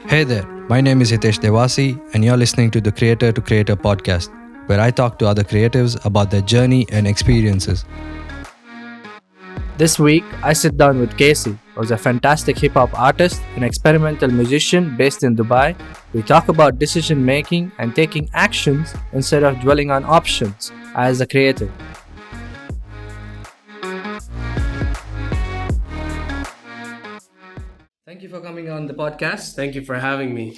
Hey there, my name is Hitesh Devasi, and you're listening to the Creator to Creator podcast, where I talk to other creatives about their journey and experiences. This week, I sit down with Casey, who's a fantastic hip hop artist and experimental musician based in Dubai. We talk about decision making and taking actions instead of dwelling on options as a creative. Thank you for coming on the podcast. Thank you for having me.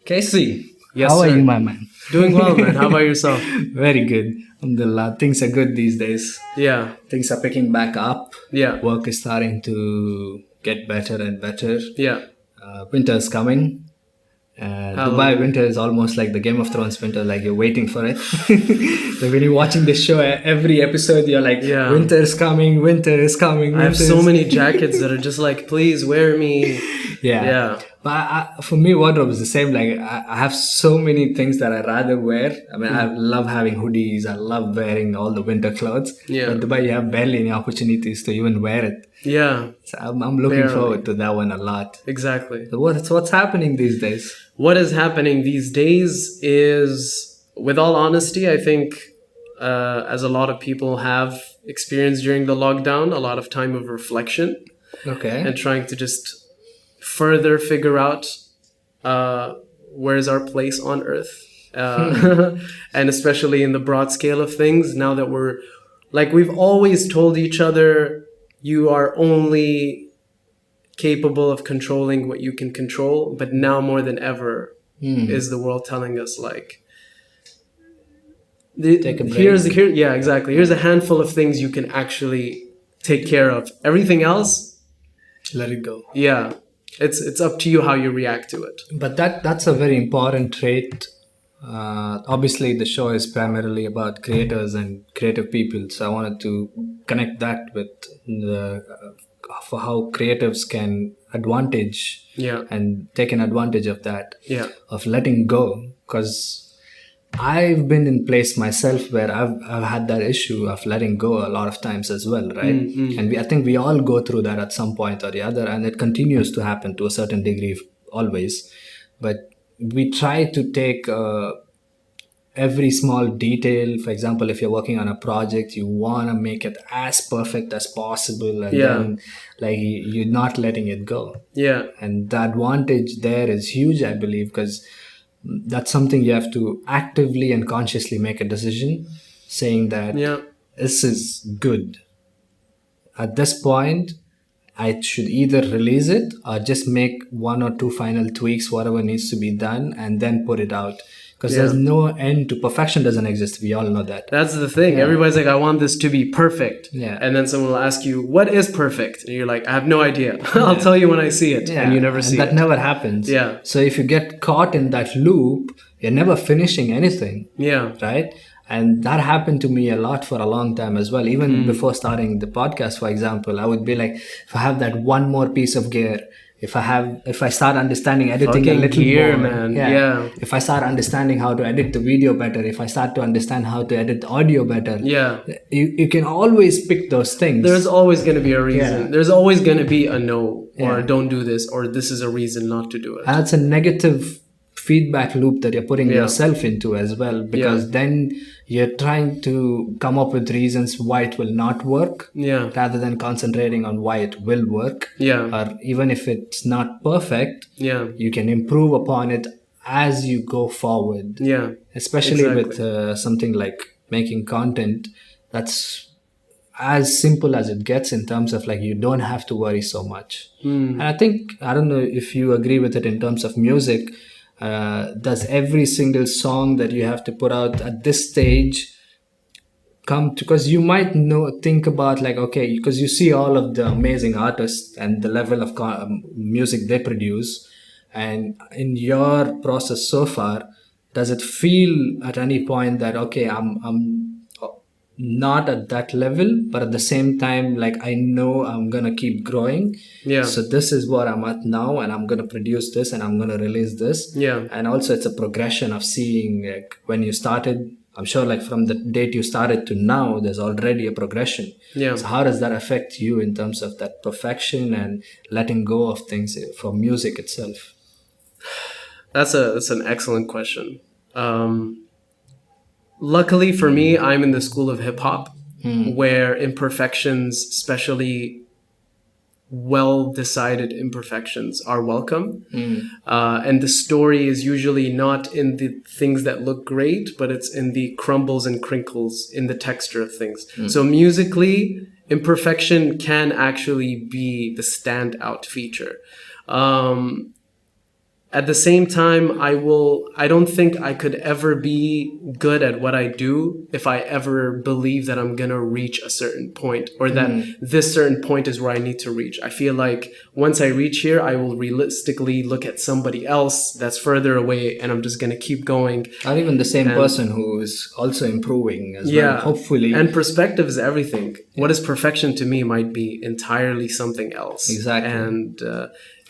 Casey, Yes, how are sir. you, my man? Doing well, man. How about yourself? Very good. Alhamdulillah. Things are good these days. Yeah, Things are picking back up. yeah, Work is starting to get better and better. yeah. Winter is coming. Dubai winter is almost like the Game of Thrones winter, like you're waiting for it. So when you're watching this show, every episode you're like, Yeah. winter is coming, winter is coming. I have winter so is-" many jackets that are just like, please wear me. Yeah. Yeah. But for me, wardrobe is the same. Like I have so many things that I rather wear. I mean, I love having hoodies. I love wearing all the winter clothes. Yeah. But Dubai, you have barely any opportunities to even wear it. Yeah, So I'm looking Barely. forward to that one a lot. exactly. So what's happening these days? What is happening these days is, with all honesty, I think, as a lot of people have experienced during the lockdown, a lot of time of reflection Okay. and trying to just further figure out where's our place on earth, and especially in the broad scale of things, now that we're like, we've always told each other, you are only capable of controlling what you can control, but now more than ever is the world telling us, like, Take a break. yeah, exactly, here's a handful of things you can actually take care of. Everything else, Let it go. yeah, it's up to you how you react to it. But that's a very important trait. Obviously, the show is primarily about creators and creative people, so I wanted to connect that with the for how creatives can advantage Yeah, and take an advantage of that, yeah, of letting go. Because I've been in place myself where I've had that issue of letting go a lot of times as well, right? And I think we all go through that at some point or the other, and it continues to happen to a certain degree always. But we try to take every small detail. For example, if you're working on a project, you want to make it as perfect as possible, and Yeah. then like you're not letting it go. yeah, And the advantage there is huge, I believe, because that's something you have to actively and consciously make a decision saying that yeah, this is good. At this point, I should either release it or just make one or two final tweaks, whatever needs to be done, and then put it out. Because there's no end to perfection, doesn't exist. We all know that. that's the thing. Everybody's like, I want this to be perfect. Yeah. And then someone will ask you, what is perfect? And you're like, I have no idea. I'll tell you when I see it. And you never see that it. never happens. Yeah. So if you get caught in that loop, you're never finishing anything. Yeah, Right? And that happened to me a lot for a long time as well. Even before starting the podcast, for example, I would be like, if I have that one more piece of gear, if I start understanding editing a Fucking little gear, more, man. Yeah. if I start understanding how to edit the video better, if I start to understand how to edit the audio better, yeah. you can always pick those things. There's always going to be a reason. Yeah. There's always going to be a no, or Yeah. don't do this, or this is a reason not to do it. And that's a negative feedback loop that you're putting yourself into as well, because then you're trying to come up with reasons why it will not work Yeah, rather than concentrating on why it will work. yeah, Or even if it's not perfect, yeah, you can improve upon it as you go forward. yeah, Especially Exactly. with something like making content, that's as simple as it gets in terms of like you don't have to worry so much. And I think, I don't know if you agree with it in terms of music. Does every single song that you have to put out at this stage come to, because you might think about like, okay, because you see all of the amazing artists and the level of music they produce, and in your process so far, does it feel at any point that okay, I'm not at that level, but at the same time, like I know I'm gonna keep growing. yeah, So this is where I'm at now, and I'm gonna produce this, and I'm gonna release this. yeah. And also, it's a progression of seeing like when you started. I'm sure, like from the date you started to now, there's already a progression. Yeah. So how does that affect you in terms of that perfection and letting go of things for music itself? That's an excellent question. Um, Luckily for me, I'm in the school of hip hop, where imperfections, especially well decided imperfections, are welcome. And the story is usually not in the things that look great, but it's in the crumbles and crinkles in the texture of things. So musically, imperfection can actually be the standout feature. At the same time, I don't think I could ever be good at what I do if I ever believe that I'm gonna reach a certain point, or that this certain point is where I need to reach. I feel like once I reach here, I will realistically look at somebody else that's further away, and I'm just gonna keep going. Or even the same person who is also improving as well, hopefully. And perspective is everything. What is perfection to me might be entirely something else. Exactly. And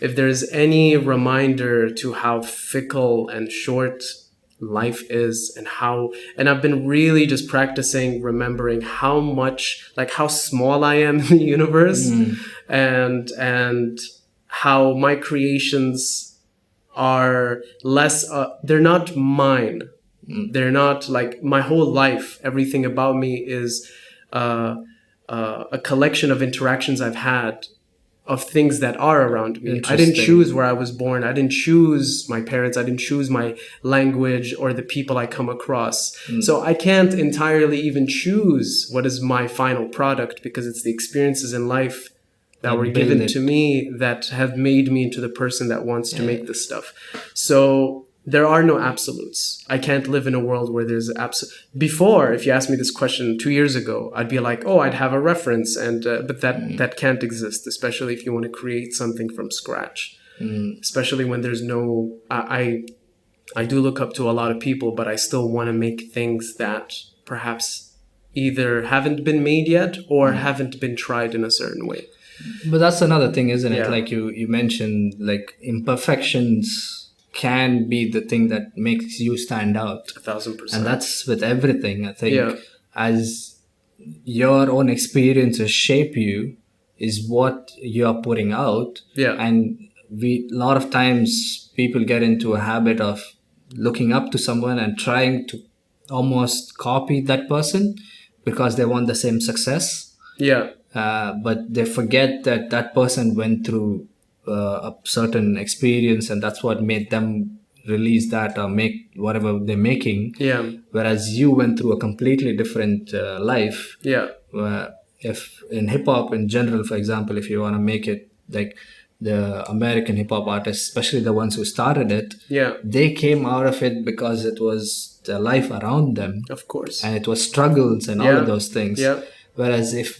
if there's any reminder to how fickle and short life is, and I've been really just practicing remembering how much, like how small I am in the universe, and how my creations are less, they're not mine. They're not like my whole life. Everything about me is a collection of interactions I've had of things that are around me. I didn't choose where I was born. I didn't choose my parents. I didn't choose my language or the people I come across. So I can't entirely even choose what is my final product, because it's the experiences in life that were given to me that have made me into the person that wants to make this stuff. So there are no absolutes. I can't live in a world where there's Before, if you asked me this question 2 years ago, I'd be like, oh, I'd have a reference, and but that can't exist, especially if you want to create something from scratch. Especially when there's no. I do look up to a lot of people, but I still want to make things that perhaps either haven't been made yet or haven't been tried in a certain way. But that's another thing, isn't it? Like you mentioned, like imperfections can be the thing that makes you stand out. 1,000%. And that's with everything. I think as your own experiences shape you is what you're putting out. And a lot of times people get into a habit of looking up to someone and trying to almost copy that person because they want the same success. But they forget that that person went through a certain experience, and that's what made them release that or make whatever they're making. Whereas you went through a completely different life. If in hip hop in general, for example, if you want to make it like the American hip hop artists, especially the ones who started it, they came out of it because it was the life around them, of course, and it was struggles and all of those things. Whereas if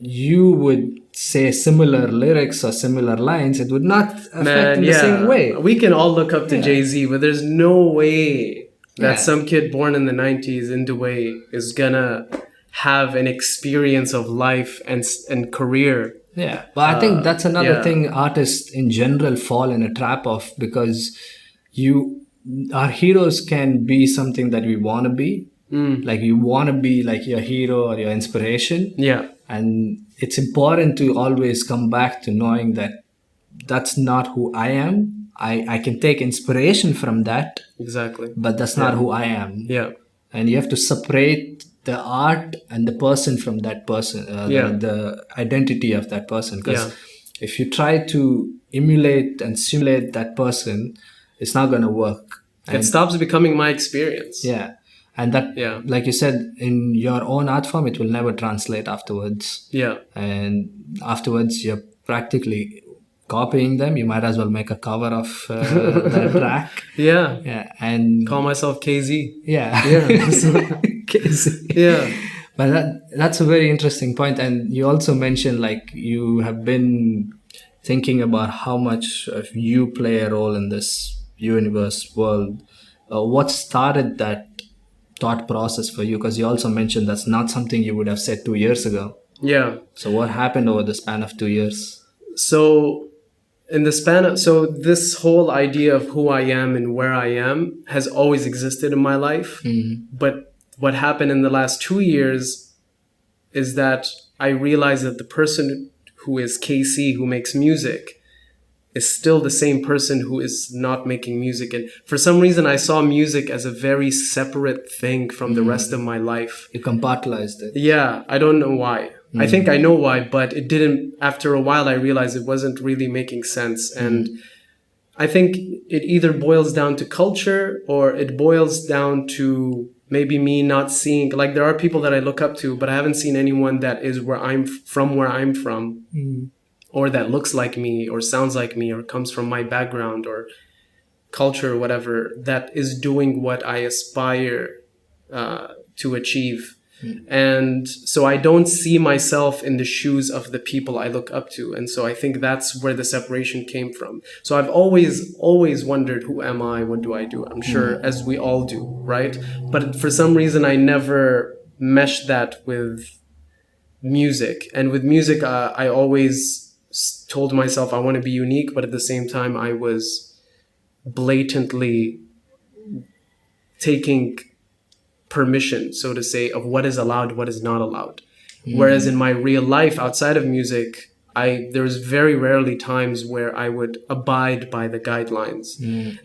you would say similar lyrics or similar lines, it would not affect in the same way. We can all look up to Jay-Z, but there's no way that some kid born in the 90s in Dubai is gonna have an experience of life and career. But I think that's another thing artists in general fall in a trap of, because our heroes can be something that we want to be. Like you want to be like your hero or your inspiration. And it's important to always come back to knowing that that's not who I am. I can take inspiration from that. Exactly. But that's not who I am. And you have to separate the art and the person from that person, the identity of that person. Because if you try to emulate and simulate that person, it's not going to work. It stops becoming my experience. And that, like you said, in your own art form, it will never translate afterwards. And afterwards, you're practically copying them. You might as well make a cover of that track. And call myself KZ. KZ. But that's a very interesting point. And you also mentioned, like, you have been thinking about how much of you play a role in this universe world. What started that thought process for you? Because you also mentioned that's not something you would have said 2 years ago. So what happened over the span of 2 years? So this whole idea of who I am and where I am has always existed in my life. But what happened in the last 2 years is that I realized that the person who is KC, who makes music, is still the same person who is not making music. And for some reason, I saw music as a very separate thing from the rest of my life. You compartmentalized it. Yeah, I don't know why. I think I know why, but it didn't. After a while, I realized it wasn't really making sense. And I think it either boils down to culture, or it boils down to maybe me not seeing, like, there are people that I look up to, but I haven't seen anyone that is where I'm from, or that looks like me, or sounds like me, or comes from my background or culture, or whatever, that is doing what I aspire to achieve. And so I don't see myself in the shoes of the people I look up to. And so I think that's where the separation came from. So I've always wondered, who am I? What do I do? I'm sure as we all do, right? But for some reason, I never meshed that with music. And with music, I always told myself I want to be unique, but at the same time, I was blatantly taking permission, so to say, of what is allowed, what is not allowed. Whereas in my real life outside of music, there's very rarely times where I would abide by the guidelines.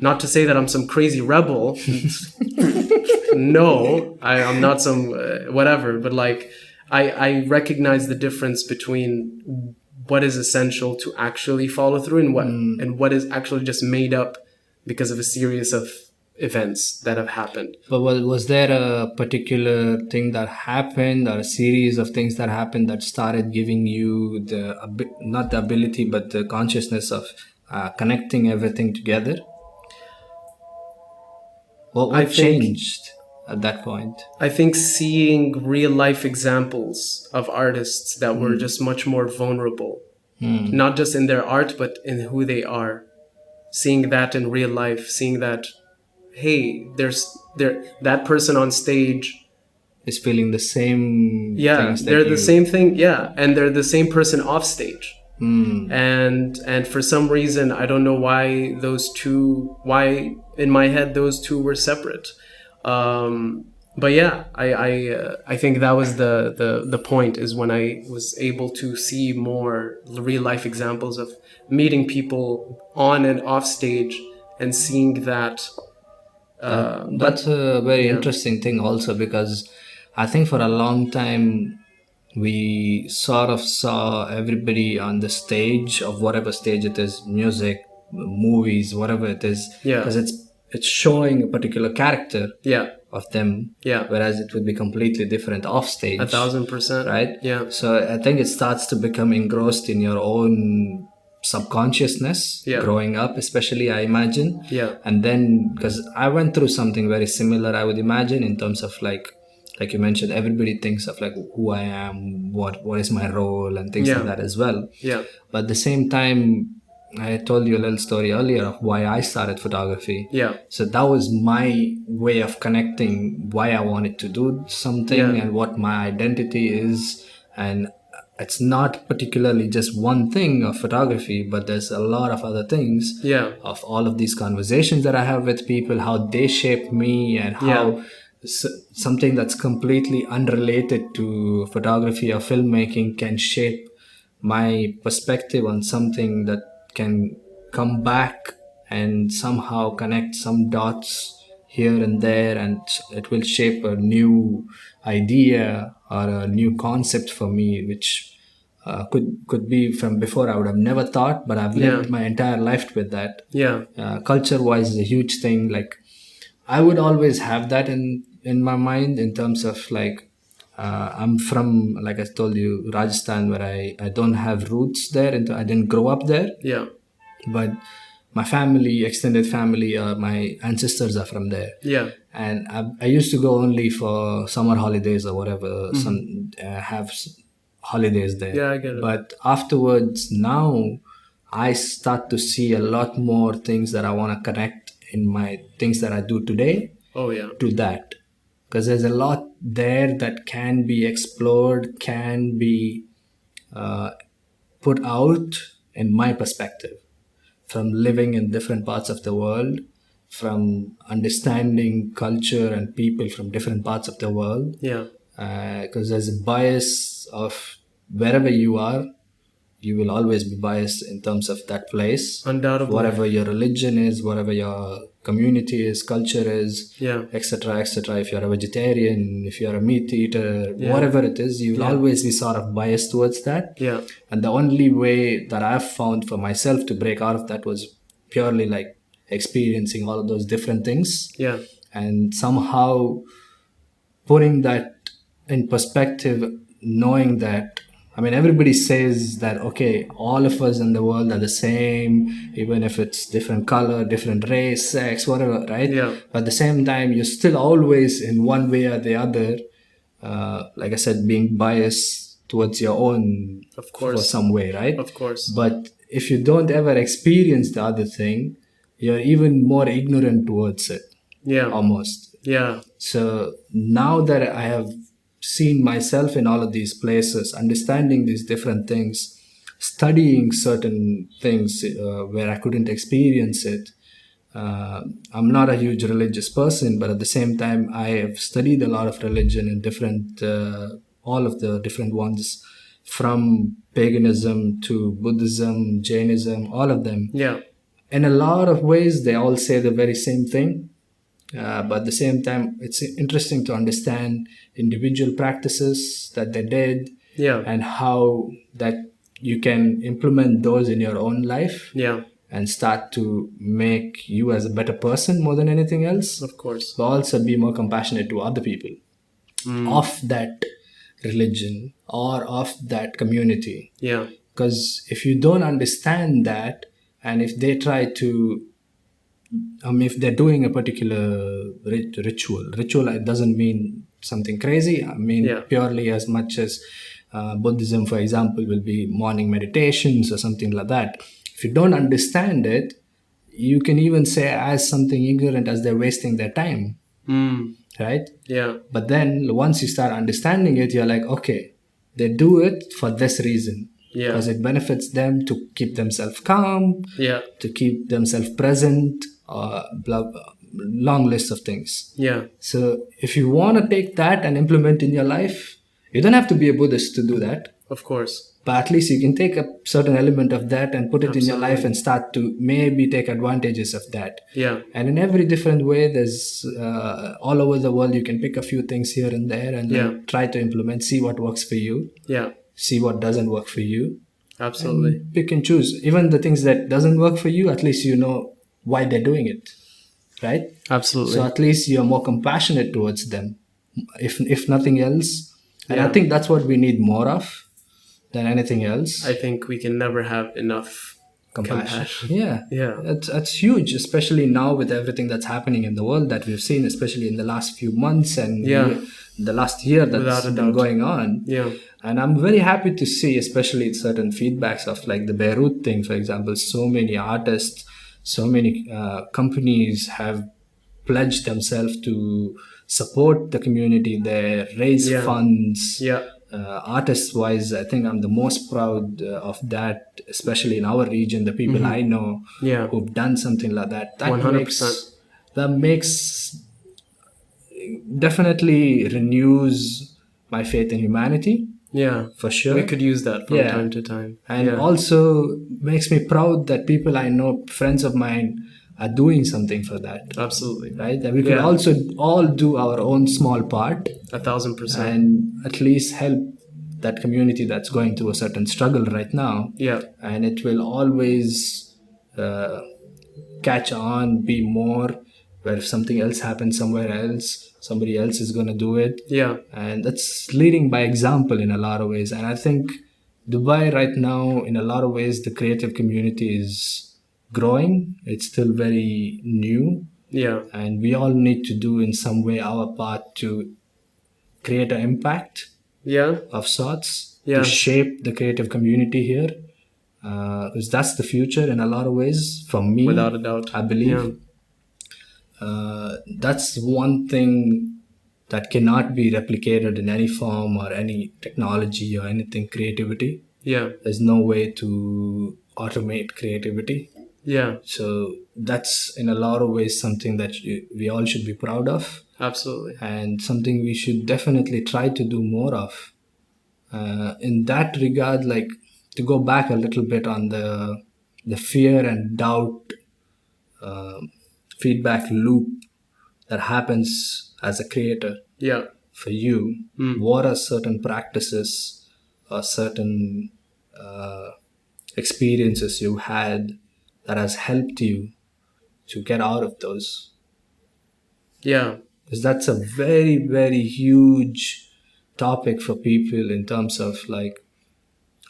Not to say that I'm some crazy rebel. No, I'm not some whatever, but like I recognize the difference between what is essential to actually follow through, and what is actually just made up because of a series of events that have happened. But was there a particular thing that happened, or a series of things that happened, that started giving you not the ability, but the consciousness of connecting everything together? What changed at that point? I think seeing real life examples of artists that were just much more vulnerable, not just in their art, but in who they are. Seeing that in real life, seeing that, hey, that person on stage is feeling the same things. They're the same thing. Yeah. And they're the same person off stage. And for some reason, I don't know why in my head those two were separate. But yeah, I think that was the point, is when I was able to see more real life examples of meeting people on and off stage and seeing that. That's a very interesting thing also, because I think for a long time we sort of saw everybody on the stage of whatever stage it is, music, movies, whatever it is, because it's showing a particular character of them, whereas it would be completely different off stage. 1,000%, right? Yeah. So I think it starts to become engrossed in your own subconsciousness growing up, especially, I imagine. And then, because I went through something very similar, I would imagine, in terms of like you mentioned, everybody thinks of like who I am, what is my role, and things like that as well. But at the same time, I told you a little story earlier of why I started photography. So that was my way of connecting why I wanted to do something and what my identity is. And it's not particularly just one thing of photography, but there's a lot of other things of all of these conversations that I have with people, how they shape me, and how something that's completely unrelated to photography or filmmaking can shape my perspective on something that can come back and somehow connect some dots here and there, and it will shape a new idea or a new concept for me, which could be from before I would have never thought, but I've lived my entire life with that. Culture wise is a huge thing. Like I would always have that in my mind, in terms of like I'm from, like I told you, Rajasthan, where I don't have roots there, and I didn't grow up there. But my family, extended family, my ancestors are from there. And I used to go only for summer holidays or whatever, have holidays there. I get it. But afterwards, now I start to see a lot more things that I want to connect in my things that I do today to that. Because there's a lot there that can be explored, can be put out in my perspective, from living in different parts of the world, from understanding culture and people from different parts of the world. Because there's a bias of wherever you are, you will always be biased in terms of that place. Undoubtedly. Whatever your religion is, whatever your community is, culture is, Yeah. etc., etc. If you're a vegetarian, if you're a meat eater, whatever it is, you will always be sort of biased towards that. Yeah. And the only way that I've found for myself to break out of that was purely like experiencing all of those different things. Yeah. And somehow putting that in perspective, knowing that, I mean, everybody says that, okay, all of us in the world are the same, even if it's different color, different race, sex, whatever, right? Yeah. But at the same time, you're still always in one way or the other, like I said, being biased towards your own, Of course. for some way, right? Of course. But if you don't ever experience the other thing, you're even more ignorant towards it, Yeah. almost. Yeah. So now that I have seen myself in all of these places, understanding these different things, studying certain things where I couldn't experience it, I'm not a huge religious person, but at the same time, I have studied a lot of religion in different, all of the different ones, from paganism to Buddhism, Jainism, all of them. Yeah. In a lot of ways, they all say the very same thing. But at the same time, it's interesting to understand individual practices that they did, Yeah. and how that you can implement those in your own life Yeah. and start to make you as a better person more than anything else. Of course. But also be more compassionate to other people of that religion or of that community. Yeah. Because if you don't understand that, and if they try to, if they're doing a particular ritual, it doesn't mean something crazy. I mean, Yeah. purely as much as Buddhism, for example, will be morning meditations or something like that. If you don't understand it, you can even say as something ignorant as they're wasting their time, right? Yeah. But then once you start understanding it, you're like, okay, they do it for this reason. Yeah. Because it benefits them to keep themselves calm, Yeah. to keep themselves present, long list of things. Yeah. So if you want to take that and implement in your life, you don't have to be a Buddhist to do that, Of course. but at least you can take a certain element of that and put it in your life and start to maybe take advantages of that. Yeah. And in every different way, there's all over the world, you can pick a few things here and there and then try to implement, see what works for you, Yeah. see what doesn't work for you. Absolutely. Pick and choose. Even the things that doesn't work for you, at least you know why they're doing it, right? Absolutely. So at least you're more compassionate towards them, if nothing else. And I think that's what we need more of than anything else. I think we can never have enough compassion. Yeah, Yeah. that's huge, especially now with everything that's happening in the world that we've seen, especially in the last few months and the last year that's Without a been doubt. going on. Yeah. And I'm very happy to see, especially certain feedbacks of like the Beirut thing, for example. So many artists, so many companies have pledged themselves to support the community there, raise funds. Yeah. Artist wise, I think I'm the most proud of that, especially in our region, the people I know Yeah. who've done something like that. That 100%. makes definitely renews my faith in humanity, Yeah. for sure. We could use that from Yeah. time to time. And also makes me proud that people I know, friends of mine, are doing something for that. Absolutely. Right? And we could also all do our own small part 1,000%. and at least help that community that's going through a certain struggle right now. Yeah. And it will always catch on, be more, where if something else happens somewhere else, somebody else is going to do it. Yeah. And that's leading by example in a lot of ways. And I think Dubai right now, in a lot of ways, the creative community is growing. It's still very new. Yeah. And we all need to do in some way our part to create an impact Yeah. of sorts, Yeah. to shape the creative community here. Because that's the future in a lot of ways, for me. Without a doubt. I believe. That's one thing that cannot be replicated in any form or any technology or anything creativity. Yeah. There's no way to automate creativity. Yeah. So that's in a lot of ways something that we all should be proud of, Absolutely. and something we should definitely try to do more of. In that regard, like to go back a little bit on the fear and doubt feedback loop that happens as a creator Yeah. for you, what are certain practices or certain experiences you had that has helped you to get out of those? Yeah. Because that's a very, very huge topic for people in terms of like,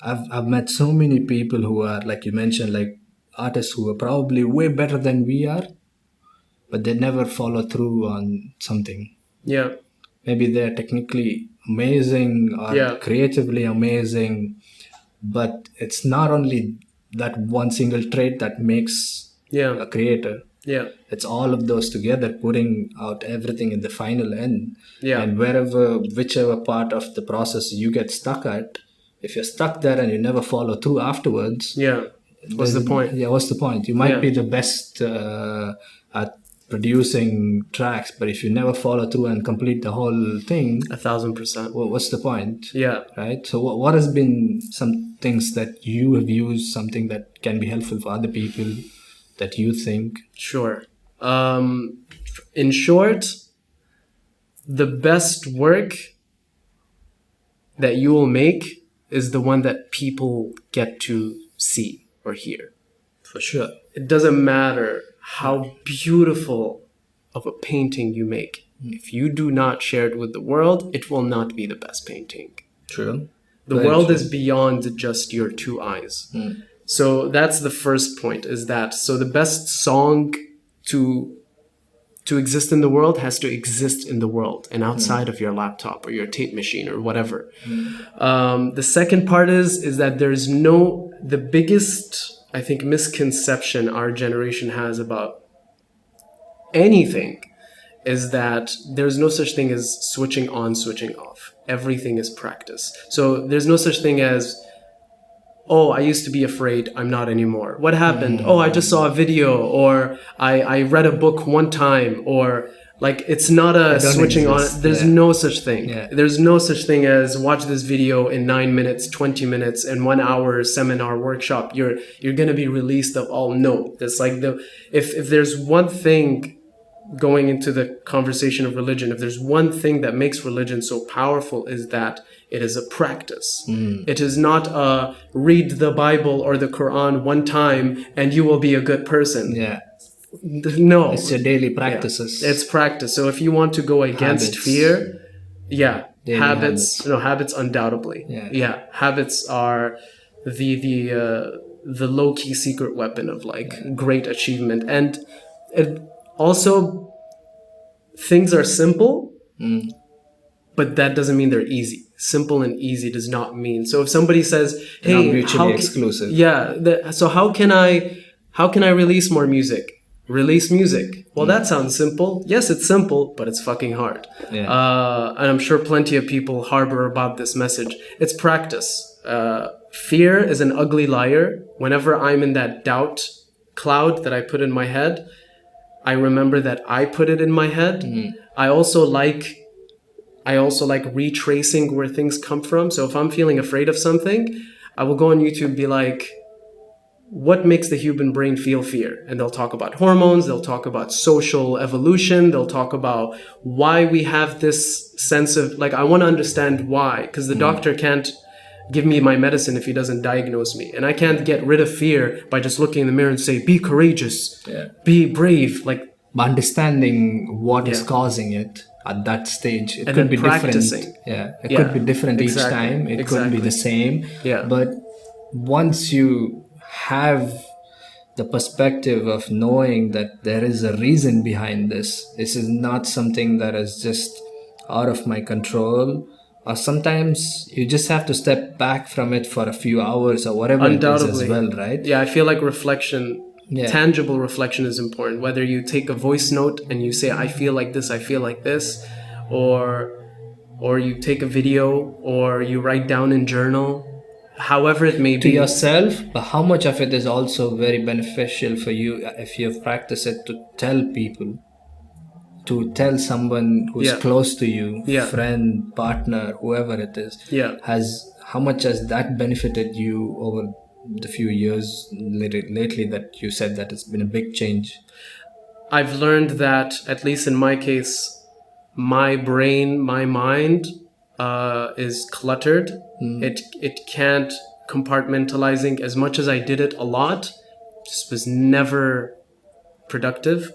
I've met so many people who are, like you mentioned, like artists who are probably way better than we are, but they never follow through on something. Yeah. Maybe they're technically amazing or Yeah. creatively amazing, but it's not only that one single trait that makes Yeah. a creator. Yeah. It's all of those together putting out everything in the final end. Yeah. And whichever part of the process you get stuck at, if you're stuck there and you never follow through afterwards, Yeah. What's the point? yeah, what's the point? You might Yeah. be the best at producing tracks, but if you never follow through and complete the whole thing, 1,000%. well, what's the point? Yeah. Right. So, what has been some things that you have used, something that can be helpful for other people that you think? Sure. In short, the best work that you will make is the one that people get to see or hear. For sure. It doesn't matter how beautiful of a painting you make. If you do not share it with the world, it will not be the best painting. True. The Very world true. is beyond just your two eyes. So that's the first point, is that so the best song to exist in the world has to exist in the world and outside of your laptop or your tape machine or whatever. The second part is that there's the biggest, I think, misconception our generation has about anything is that there's no such thing as switching on, switching off. Everything is practice. So there's no such thing as, oh, I used to be afraid, I'm not anymore. What happened? Oh, I just saw a video, or I read a book one time, or like it's not a don't switching exist. on. There's Yeah. no such thing. Yeah. There's no such thing as watch this video in 9 minutes, 20 minutes, and 1 hour seminar workshop. You're gonna be released of all. No, that's like if there's one thing going into the conversation of religion, if there's one thing that makes religion so powerful, is that it is a practice. It is not a read the Bible or the Quran one time and you will be a good person. Yeah. No. It's your daily practices. Yeah. It's practice. So if you want to go against Habits. fear, yeah, Daily habits. habits. No, habits undoubtedly. Yeah. Habits are the low key secret weapon of like great achievement, and it also things are simple, but that doesn't mean they're easy. Simple and easy does not mean. So if somebody says, They're not "Hey, mutually exclusive." Yeah. So how can I release more music? Release music. Well, that sounds simple. Yes, it's simple, but it's fucking hard. Yeah. And I'm sure plenty of people harbor about this message. It's practice. Fear is an ugly liar. Whenever I'm in that doubt cloud that I put in my head, I remember that I put it in my head. I also like retracing where things come from. So if I'm feeling afraid of something, I will go on YouTube and be like, what makes the human brain feel fear? And they'll talk about hormones, they'll talk about social evolution, they'll talk about why we have this sense of, like, I want to understand why, because the doctor can't give me my medicine if he doesn't diagnose me. And I can't get rid of fear by just looking in the mirror and say, be courageous, be brave. Like, understanding what is Yeah. causing it at that stage, it And could then be practicing. different. Yeah, it Yeah, could be different exactly, each time. It could exactly. be the same. Yeah. But once you have the perspective of knowing that there is a reason behind this is not something that is just out of my control, or sometimes you just have to step back from it for a few hours or whatever it is undoubtedly. as well, right? Yeah, I feel like reflection, Yeah. tangible reflection is important. Whether you take a voice note and you say, I feel like this, or you take a video, or you write down in journal, however it may To be. yourself, but how much of it is also very beneficial for you if you've practiced it to tell people, to tell someone who's Yeah. close to you, Yeah. friend, partner, whoever it is, Yeah. how much has that benefited you over the few years lately that you said that it's been a big change? I've learned that, at least in my case, my brain, my mind is cluttered. It can't compartmentalizing. As much as I did it a lot, just was never productive.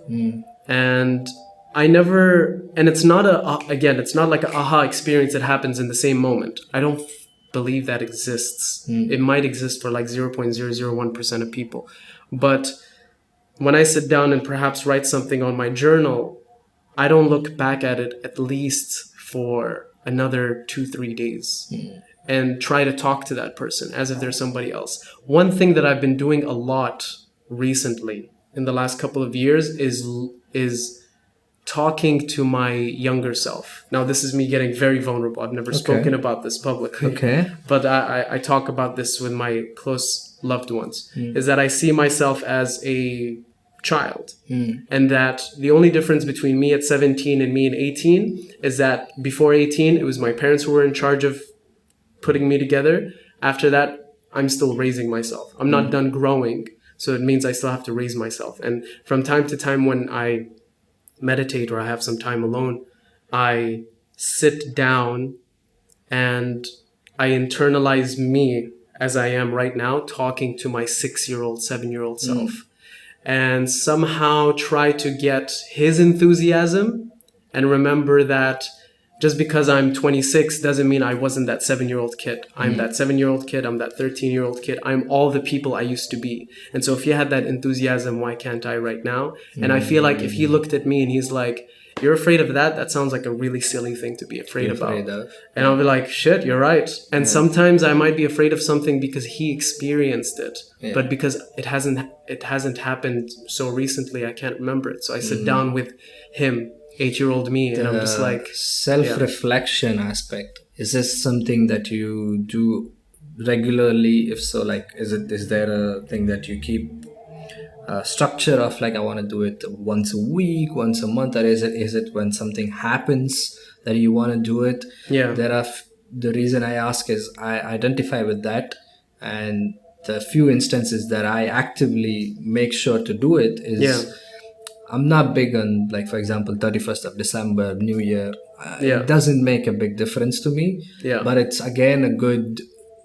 And I never, and it's not it's not like an aha experience that happens in the same moment. I don't believe that exists. It might exist for like 0.001% of people. But when I sit down and perhaps write something on my journal, I don't look back at it at least for another 2-3 days and try to talk to that person as if they're somebody else. One thing that I've been doing a lot recently in the last couple of years is talking to my younger self. Now, this is me getting very vulnerable. I've never spoken about this publicly. Okay. But I talk about this with my close loved ones, is that I see myself as a child. And that the only difference between me at 17 and me at 18 is that before 18, it was my parents who were in charge of putting me together. After that, I'm still raising myself. I'm not done growing. So it means I still have to raise myself. And from time to time when I meditate or I have some time alone, I sit down and I internalize me as I am right now, talking to my 6-year-old, 7-year-old self, and somehow try to get his enthusiasm and remember that just because I'm 26 doesn't mean I wasn't that 7-year-old kid. I'm that 7-year-old kid. I'm that 13-year-old kid. I'm all the people I used to be. And so if he had that enthusiasm, why can't I right now? And I feel like if he looked at me and he's like, you're afraid of that? That sounds like a really silly thing to be afraid about. And I'll be like, shit, you're right. And sometimes I might be afraid of something because he experienced it. But because it hasn't happened so recently, I can't remember it. So I sit down with him, 8-year-old me, and I'm just like, self-reflection aspect. Is this something that you do regularly? If so, like, is there a thing that you keep structure of, like, I want to do it once a week, once a month, or is it when something happens that you want to do it? The reason I ask is I identify with that, and the few instances that I actively make sure to do it is I'm not big on, like, for example, 31st of December, New Year. It doesn't make a big difference to me. But it's, again, a good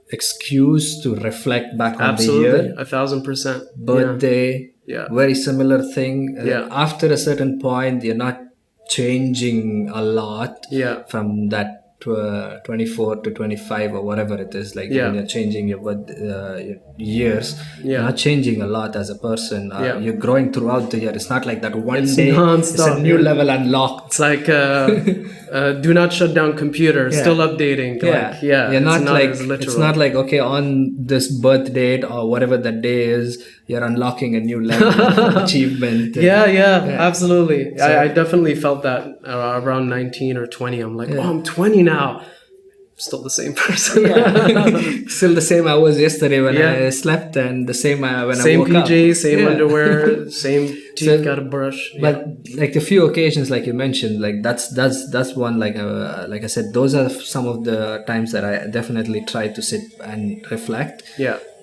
excuse to reflect back on the year. 1,000%. Birthday, very similar thing. After a certain point, you're not changing a lot from that 24 to 25 or whatever it is, like when you're changing your years, you're not changing a lot as a person. You're growing throughout the year. It's not like that one day it's a new level unlocked. It's like do not shut down computer, still updating. You're not like, it's not like, okay, on this birth date or whatever that day is, you're unlocking a new level of achievement. Absolutely. So, I definitely felt that around 19 or 20. I'm like, oh, I'm 20 now. Still the same person. Still the same I was yesterday when I slept, and the same when I woke up. Same PJ, same underwear, same teeth, got a brush. But like the few occasions, like you mentioned, like that's one, like I said, those are some of the times that I definitely try to sit and reflect.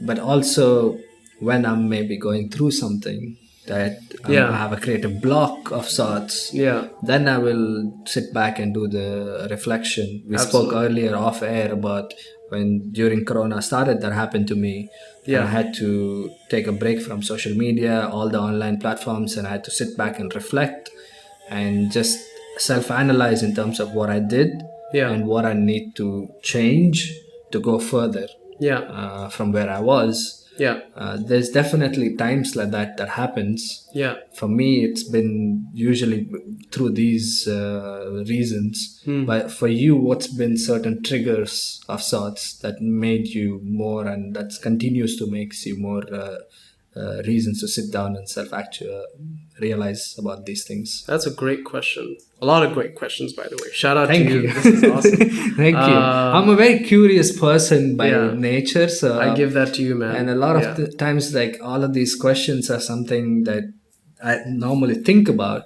But also when I'm maybe going through something that I have a creative block of sorts, then I will sit back and do the reflection. We spoke earlier off air about when during Corona started, that happened to me. I had to take a break from social media, all the online platforms, and I had to sit back and reflect and just self-analyze in terms of what I did and what I need to change to go further from where I was. There's definitely times like that happens. For me, it's been usually through these reasons. But for you, what's been certain triggers of sorts that made you more, and that continues to make you more reasons to sit down and realize about these things? That's a great question. A lot of great questions, by the way. Shout out to you. This is awesome. Thank you. I'm a very curious person by nature, so I give that to you, man. And a lot of the times, like, all of these questions are something that I normally think about.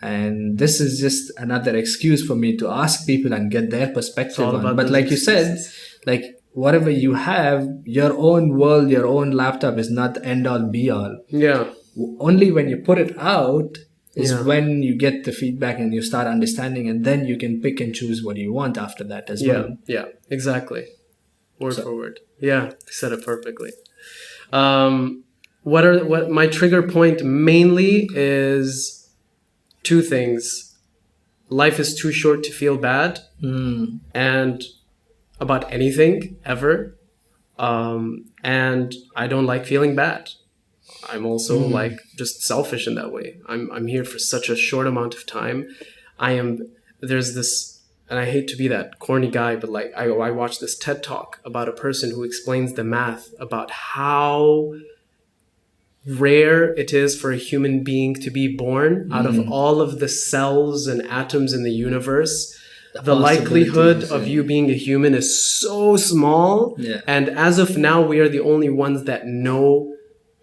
And this is just another excuse for me to ask people and get their perspective on. But like you said, like, whatever you have, your own world, your own laptop is not the end all be all. Yeah. Only when you put it out is Yeah. when you get the feedback and you start understanding, and then you can pick and choose what you want after that as Yeah. well. Yeah. Exactly. Word So- for word. Yeah. You said it perfectly. What my trigger point mainly is two things. Life is too short to feel bad, and about anything ever. And I don't like feeling bad. I'm also like just selfish in that way. I'm here for such a short amount of time. There's this, and I hate to be that corny guy, but like I watched this TED talk about a person who explains the math about how rare it is for a human being to be born out of all of the cells and atoms in the universe. The likelihood of you being a human is so small. Yeah. And as of now, we are the only ones that know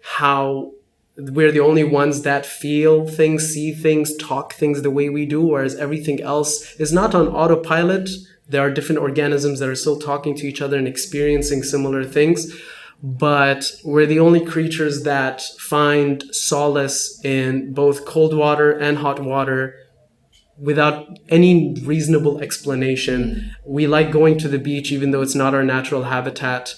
how, we're the only ones that feel things, see things, talk things the way we do, whereas everything else is not on autopilot. There are different organisms that are still talking to each other and experiencing similar things. But we're the only creatures that find solace in both cold water and hot water without any reasonable explanation. We like going to the beach even though it's not our natural habitat.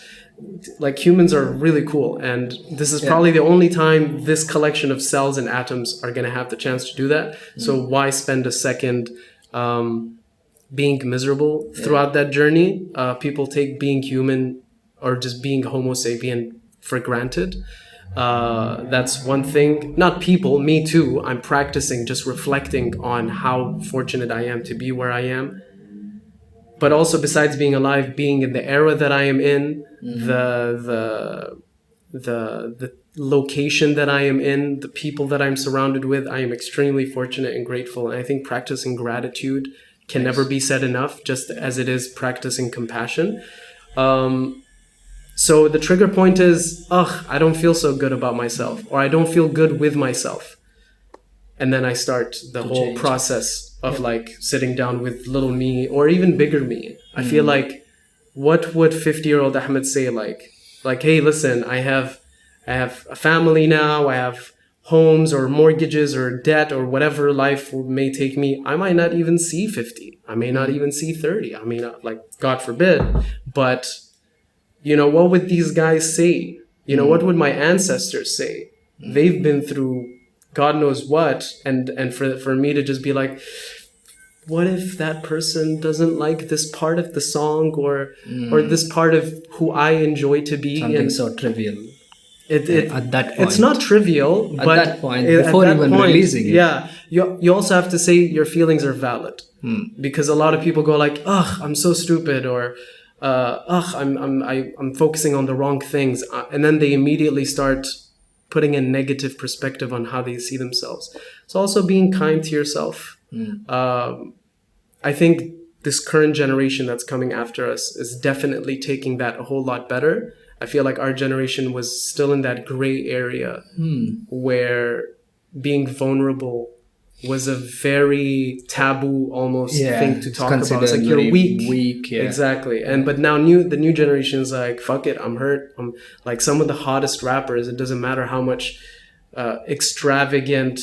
Like, humans are really cool, and this is probably the only time this collection of cells and atoms are going to have the chance to do that. So why spend a second being miserable throughout that journey? People take being human or just being Homo sapien for granted. That's one thing. Not people, me too. I'm practicing just reflecting on how fortunate I am to be where I am. But also, besides being alive, being in the era that I am in, the location that I am in, the people that I'm surrounded with, I am extremely fortunate and grateful. And I think practicing gratitude can never be said enough, just as it is practicing compassion. So the trigger point is, I don't feel so good about myself, or I don't feel good with myself. And then I start the whole process of like sitting down with little me or even bigger me. I feel like, what would 50-year-old Ahmed say? Like, hey, listen, I have a family now. I have homes or mortgages or debt or whatever life may take me. I might not even see 50. I may not even see 30. I may not, like, God forbid. But, you know, what would these guys say? You know, what would my ancestors say? They've been through God knows what. And for me to just be like, what if that person doesn't like this part of the song or this part of who I enjoy to be? Something so trivial. At that point. It's not trivial, At but that point, before even releasing it. Yeah, you also have to say your feelings are valid, because a lot of people go like, "Ugh, I'm so stupid," or "Ugh, I'm focusing on the wrong things," and then they immediately start putting a negative perspective on how they see themselves. So also being kind to yourself. I think this current generation that's coming after us is definitely taking that a whole lot better. I feel like our generation was still in that gray area where being vulnerable was a very taboo almost thing to talk about. It's like, you're weak. Exactly. And but now the new generation is like, fuck it, I'm hurt. I'm like, some of the hottest rappers, it doesn't matter how much extravagant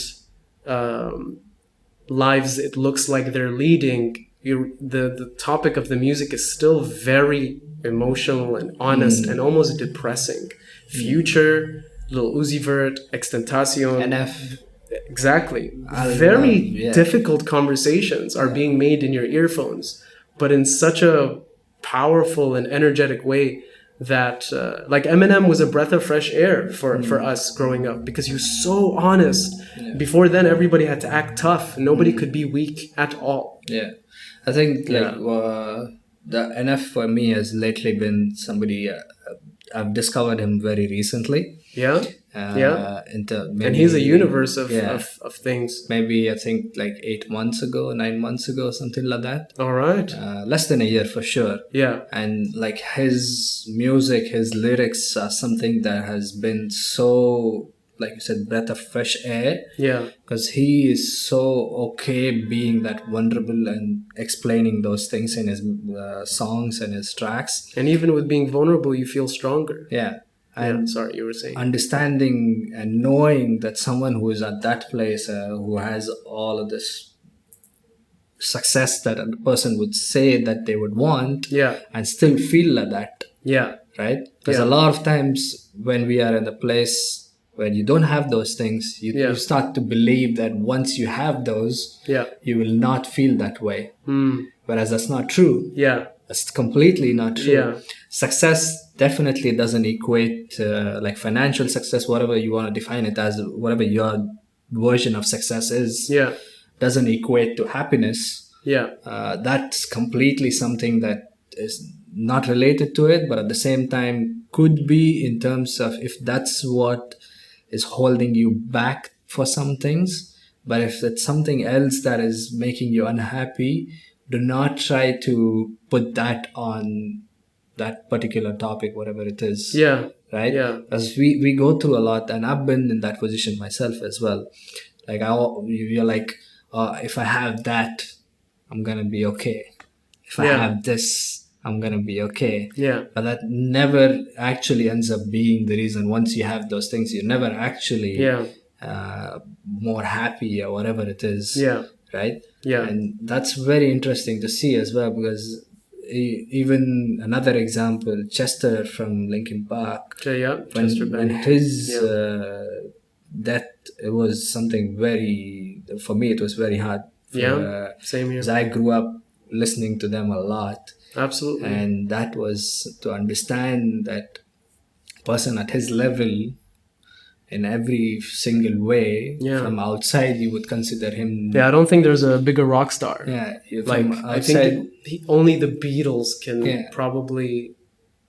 lives it looks like they're leading, the topic of the music is still very emotional and honest and almost depressing. Future, Lil Uzi Vert, Extentacion, NF. Exactly. Very difficult conversations are being made in your earphones, but in such a powerful and energetic way that like Eminem was a breath of fresh air for us growing up, because he was so honest. Before then, everybody had to act tough. Nobody could be weak at all. Yeah, I think the NF for me has lately been somebody I've discovered him very recently. And he's a universe of things. Maybe I think like 9 months ago, something like that. All right. Less than a year for sure. Yeah. And like his music, his lyrics are something that has been so like you said, breath of fresh air. Yeah. Because he is so okay being that vulnerable and explaining those things in his songs and his tracks. And even with being vulnerable, you feel stronger. Yeah. And Sorry, you were saying. understanding and knowing that someone who is at that place, who has all of this success that a person would say that they would want, Yeah. and still feel like that, Yeah. right? Because a lot of times when we are in a place where you don't have those things, you start to believe that once you have those, Yeah. you will not feel that way. Mm. Whereas that's not true. Yeah. That's completely not true. Yeah. Success definitely doesn't equate like financial success, whatever you want to define it as, whatever your version of success is, Yeah. doesn't equate to happiness. Yeah. That's completely something that is not related to it, but at the same time could be, in terms of if that's what is holding you back for some things. But if it's something else that is making you unhappy, do not try to put that on that particular topic, whatever it is. Yeah. Right? Yeah. As we go through a lot, and I've been in that position myself as well. Like you're like, if I have that, I'm gonna be okay. If I have this, I'm gonna be okay. Yeah. But that never actually ends up being the reason. Once you have those things, you're never actually more happy or whatever it is. Yeah. Right? Yeah. And that's very interesting to see as well, because even another example, Chester from Linkin Park. When his death, it was something very, for me, it was very hard. Same here. Because I grew up listening to them a lot. Absolutely. And that was to understand that person at his level in every single way. From outside you would consider him, I don't think there's a bigger rock star. Like outside, I think only the Beatles can probably,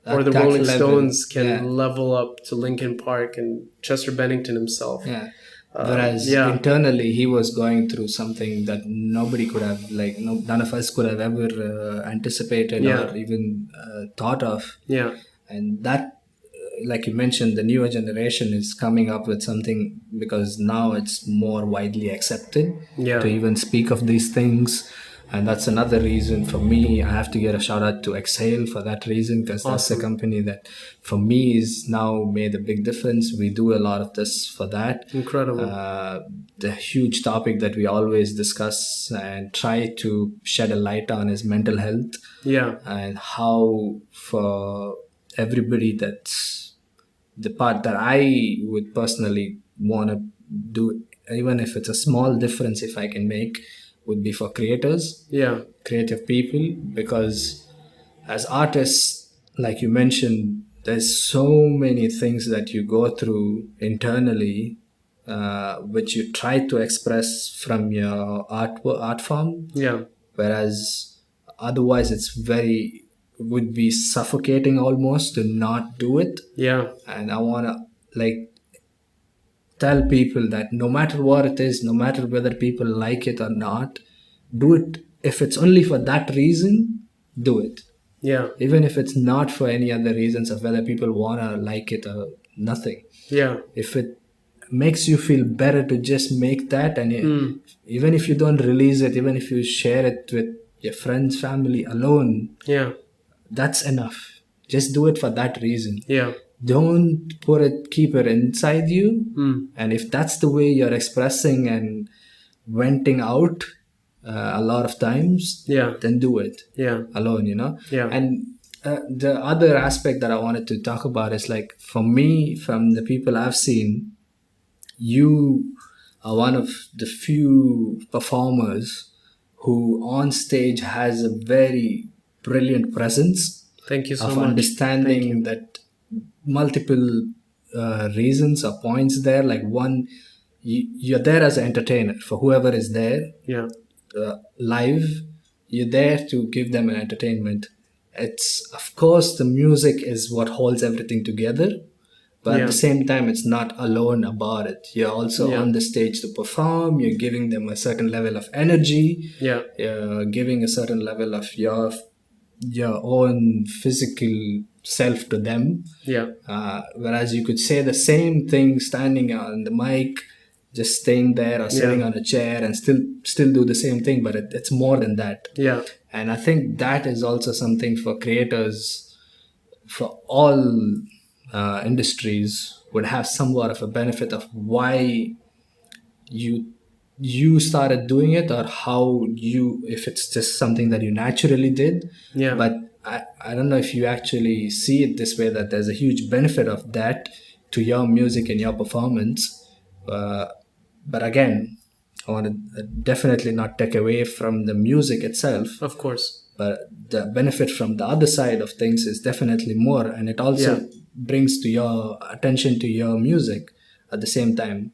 or the Rolling Stones can level up to Linkin Park and Chester Bennington himself. Whereas internally he was going through something that nobody could have, like none of us could have ever anticipated or even thought of. And that, like you mentioned, the newer generation is coming up with something, because now it's more widely accepted to even speak of these things. And that's another reason for me, I have to get a shout out to Exhale for that reason, because that's a company that for me is now made a big difference. We do a lot of this for that. Incredible. The huge topic that we always discuss and try to shed a light on is mental health. And how for everybody, that's the part that I would personally want to do, even if it's a small difference, if I can make, would be for creators, creative people. Because as artists, like you mentioned, there's so many things that you go through internally, which you try to express from your art form. Whereas otherwise it's would be suffocating almost to not do it. And I want to tell people that no matter what it is, no matter whether people like it or not, do it. If it's only for that reason, do it. Even if it's not for any other reasons of whether people want to like it or nothing. If it makes you feel better to just make that, and even if you don't release it, even if you share it with your friends, family alone, that's enough. Just do it for that reason. Don't keep it inside you. And if that's the way you're expressing and venting out a lot of times, then do it alone, And the other aspect that I wanted to talk about is, like, for me, from the people I've seen, you are one of the few performers who on stage has a very brilliant presence. Thank you so of much. Understanding that multiple reasons or points there. Like, one, you're there as an entertainer for whoever is there. Live, you're there to give them an entertainment. It's, of course, the music is what holds everything together, but at the same time, it's not alone about it. You're also on the stage to perform. You're giving them a certain level of energy. You're giving a certain level of your own physical self to them. Yeah. Whereas you could say the same thing standing on the mic, just staying there or sitting on a chair and still do the same thing, but it's more than that. Yeah. And I think that is also something for creators, for all industries, would have somewhat of a benefit of why you started doing it, or how you, if it's just something that you naturally did. Yeah. But I don't know if you actually see it this way, that there's a huge benefit of that to your music and your performance. But again, I want to definitely not take away from the music itself, Of course. but the benefit from the other side of things is definitely more, and it also brings to your attention to your music at the same time.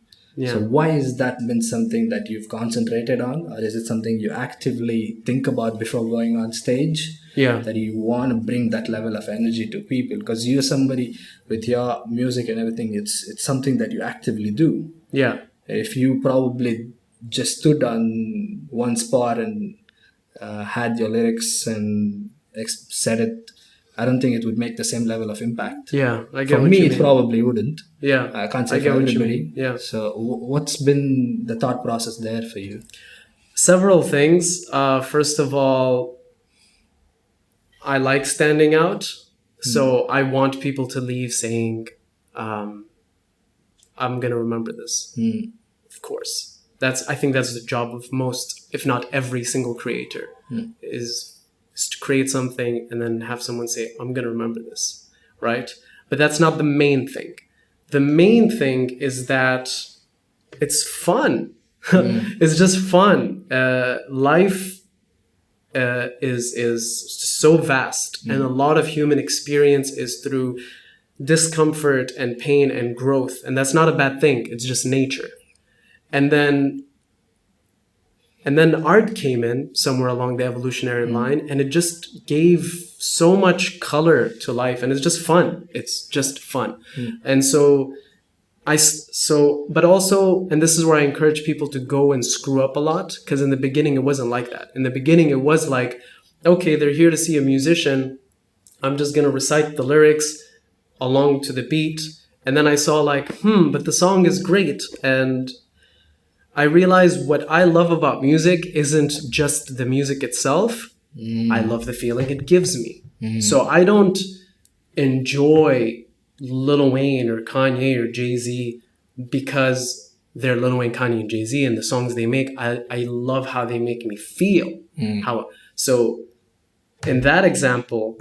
So why has that been something that you've concentrated on, or is it something you actively think about before going on stage? Yeah. That you want to bring that level of energy to people, because you're somebody with your music and everything, it's something that you actively do. Yeah. If you probably just stood on one spot and had your lyrics and said it, I don't think it would make the same level of impact. Yeah. I get For what me, you it mean. probably wouldn't. Yeah. I can't say I get for what you everybody. mean. Yeah. So what's been the thought process there for you? Several things. First of all, I like standing out. So I want people to leave saying, I'm going to remember this. Of course. I think that's the job of most, if not every single creator, is to create something and then have someone say, I'm going to remember this, right? But that's not the main thing. The main thing is that it's fun. It's just fun. Life is so vast, and a lot of human experience is through discomfort and pain and growth, and that's not a bad thing. It's just nature. And then art came in somewhere along the evolutionary line, and it just gave so much color to life, and it's just fun. It's just fun. And so but also, and this is where I encourage people to go and screw up a lot, because in the beginning it wasn't like that. In the beginning it was like, okay, they're here to see a musician. I'm just going to recite the lyrics along to the beat. And then I saw like, but the song is great. And I realized what I love about music isn't just the music itself. I love the feeling it gives me. So I don't enjoy Lil Wayne or Kanye or Jay-Z because they're Lil Wayne, Kanye, and Jay-Z, and the songs they make, I love how they make me feel. So in that example,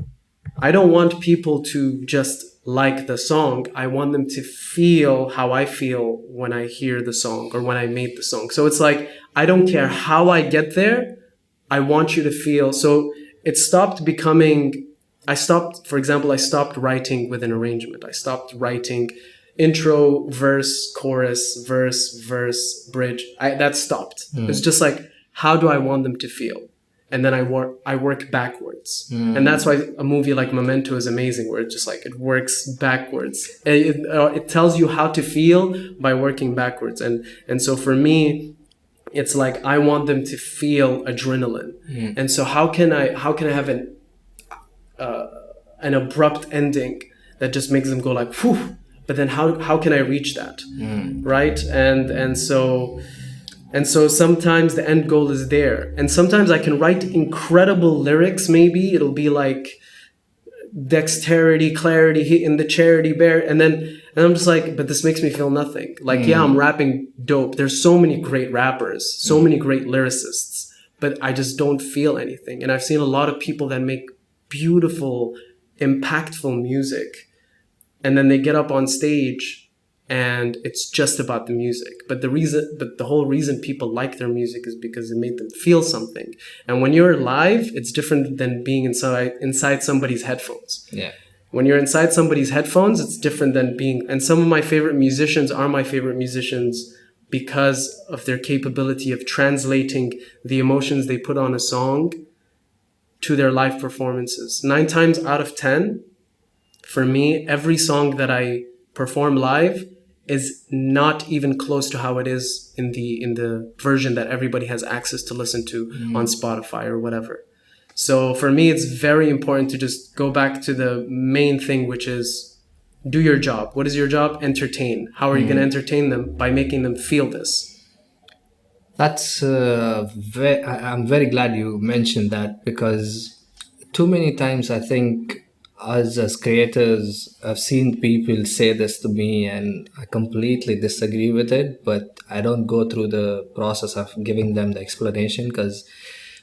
I don't want people to just like the song. I want them to feel how I feel when I hear the song or when I made the song. So it's like, I don't care how I get there. I want you to feel. So it stopped becoming, for example, I stopped writing with an arrangement. I stopped writing intro, verse, chorus, verse, bridge. That stopped. It's just like, how do I want them to feel? And then I work backwards. And that's why a movie like Memento is amazing, where it just like, it works backwards. It tells you how to feel by working backwards. And so for me, it's like, I want them to feel adrenaline. And so how can I have an abrupt ending that just makes them go like, whew, but then how can I reach that? Right? And so sometimes the end goal is there. And sometimes I can write incredible lyrics. Maybe it'll be like dexterity, clarity, hitting the charity bear. And I'm just like, but this makes me feel nothing. Like, yeah, I'm rapping dope. There's so many great rappers, so many great lyricists, but I just don't feel anything. And I've seen a lot of people that make beautiful, impactful music, and then they get up on stage and it's just about the music. But the whole reason people like their music is because it made them feel something. And when you're live, it's different than being inside somebody's headphones. Yeah. When you're inside somebody's headphones, it's different than being. And some of my favorite musicians are my favorite musicians because of their capability of translating the emotions they put on a song to their live performances. 9 times out of 10, for me, every song that I perform live is not even close to how it is in the version that everybody has access to listen to on Spotify or whatever. So for me, it's very important to just go back to the main thing, which is do your job. What is your job? Entertain. How are you going to entertain them? By making them feel this. That's I'm very glad you mentioned that, because too many times I think us as creators, I've seen people say this to me and I completely disagree with it, but I don't go through the process of giving them the explanation because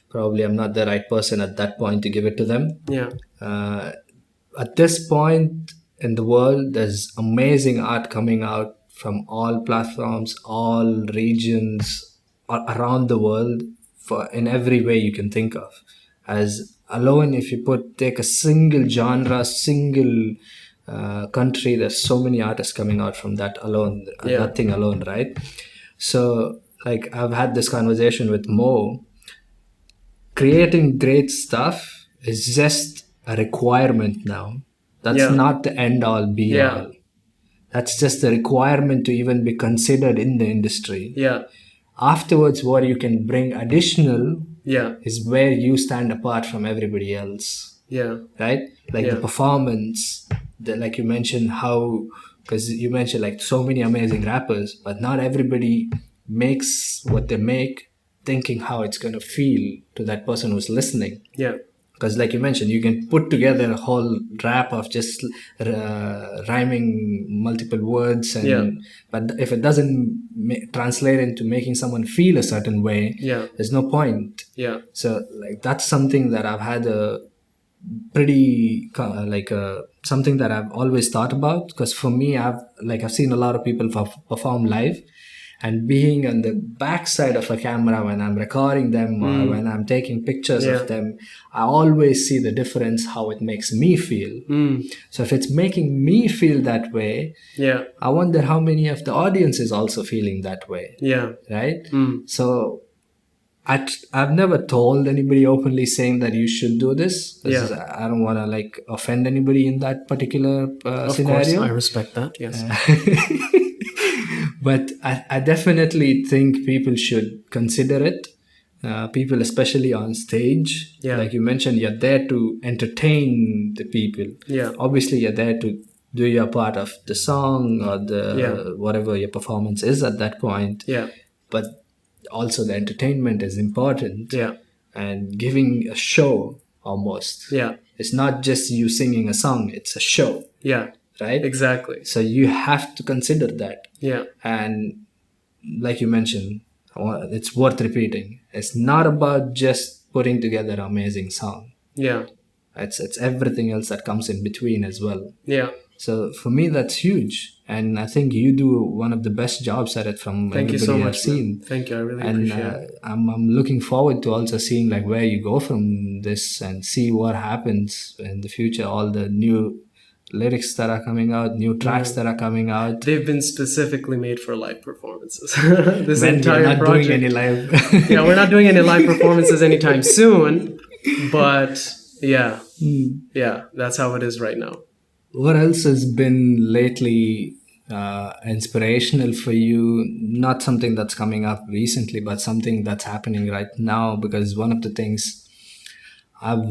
probably I'm not the right person at that point to give it to them. Yeah. Uh, at this point in the world, there's amazing art coming out from all platforms, all regions around the world, for in every way you can think of. As alone, if you take a single genre, single country, there's so many artists coming out from that alone, Yeah. that thing alone, right? So, like, I've had this conversation with Mo. Creating great stuff is just a requirement now. That's Yeah. not the end all be Yeah. all. That's just a requirement to even be considered in the industry. Yeah. Afterwards, what you can bring additional Yeah. is where you stand apart from everybody else, Yeah. right? Like Yeah. the performance, like you mentioned, how, because you mentioned like so many amazing rappers, but not everybody makes what they make thinking how it's going to feel to that person who's listening. Yeah. Because like you mentioned, you can put together a whole rap of just rhyming multiple words, and Yeah. but if it doesn't translate into making someone feel a certain way, Yeah. there's no point. Yeah. So like that's something that I've had a pretty something that I've always thought about, because for me, I've seen a lot of people perform live, and being on the backside of a camera when I'm recording them or when I'm taking pictures Yeah. of them, I always see the difference, how it makes me feel. So if it's making me feel that way, Yeah. I wonder how many of the audience is also feeling that way, Yeah. right? So I've never told anybody openly saying that you should do this, because Yeah. I don't want to like offend anybody in that particular Of scenario. course, I respect that. Yes. But I definitely think people should consider it. People, especially on stage, Yeah. like you mentioned, you're there to entertain the people. Yeah. Obviously, you're there to do your part of the song or the Yeah. whatever your performance is at that point. Yeah. But also the entertainment is important. Yeah. And giving a show almost. Yeah. It's not just you singing a song; it's a show, Yeah. right? Exactly. So you have to consider that. Yeah. And like you mentioned, it's worth repeating. It's not about just putting together an amazing song. Yeah. It's everything else that comes in between as well. Yeah. So for me, that's huge, and I think you do one of the best jobs at it from Thank you everybody so I've much. Man. seen. Thank you. I really And appreciate it. I'm looking forward to also seeing like where you go from this and see what happens in the future. All the new lyrics that are coming out, new tracks that are coming out. They've been specifically made for live performances. This When entire you're not project. doing any live. Yeah, we're not doing any live performances anytime soon, but yeah, yeah, that's how it is right now. What else has been lately inspirational for you? Not something that's coming up recently, but something that's happening right now. Because one of the things I've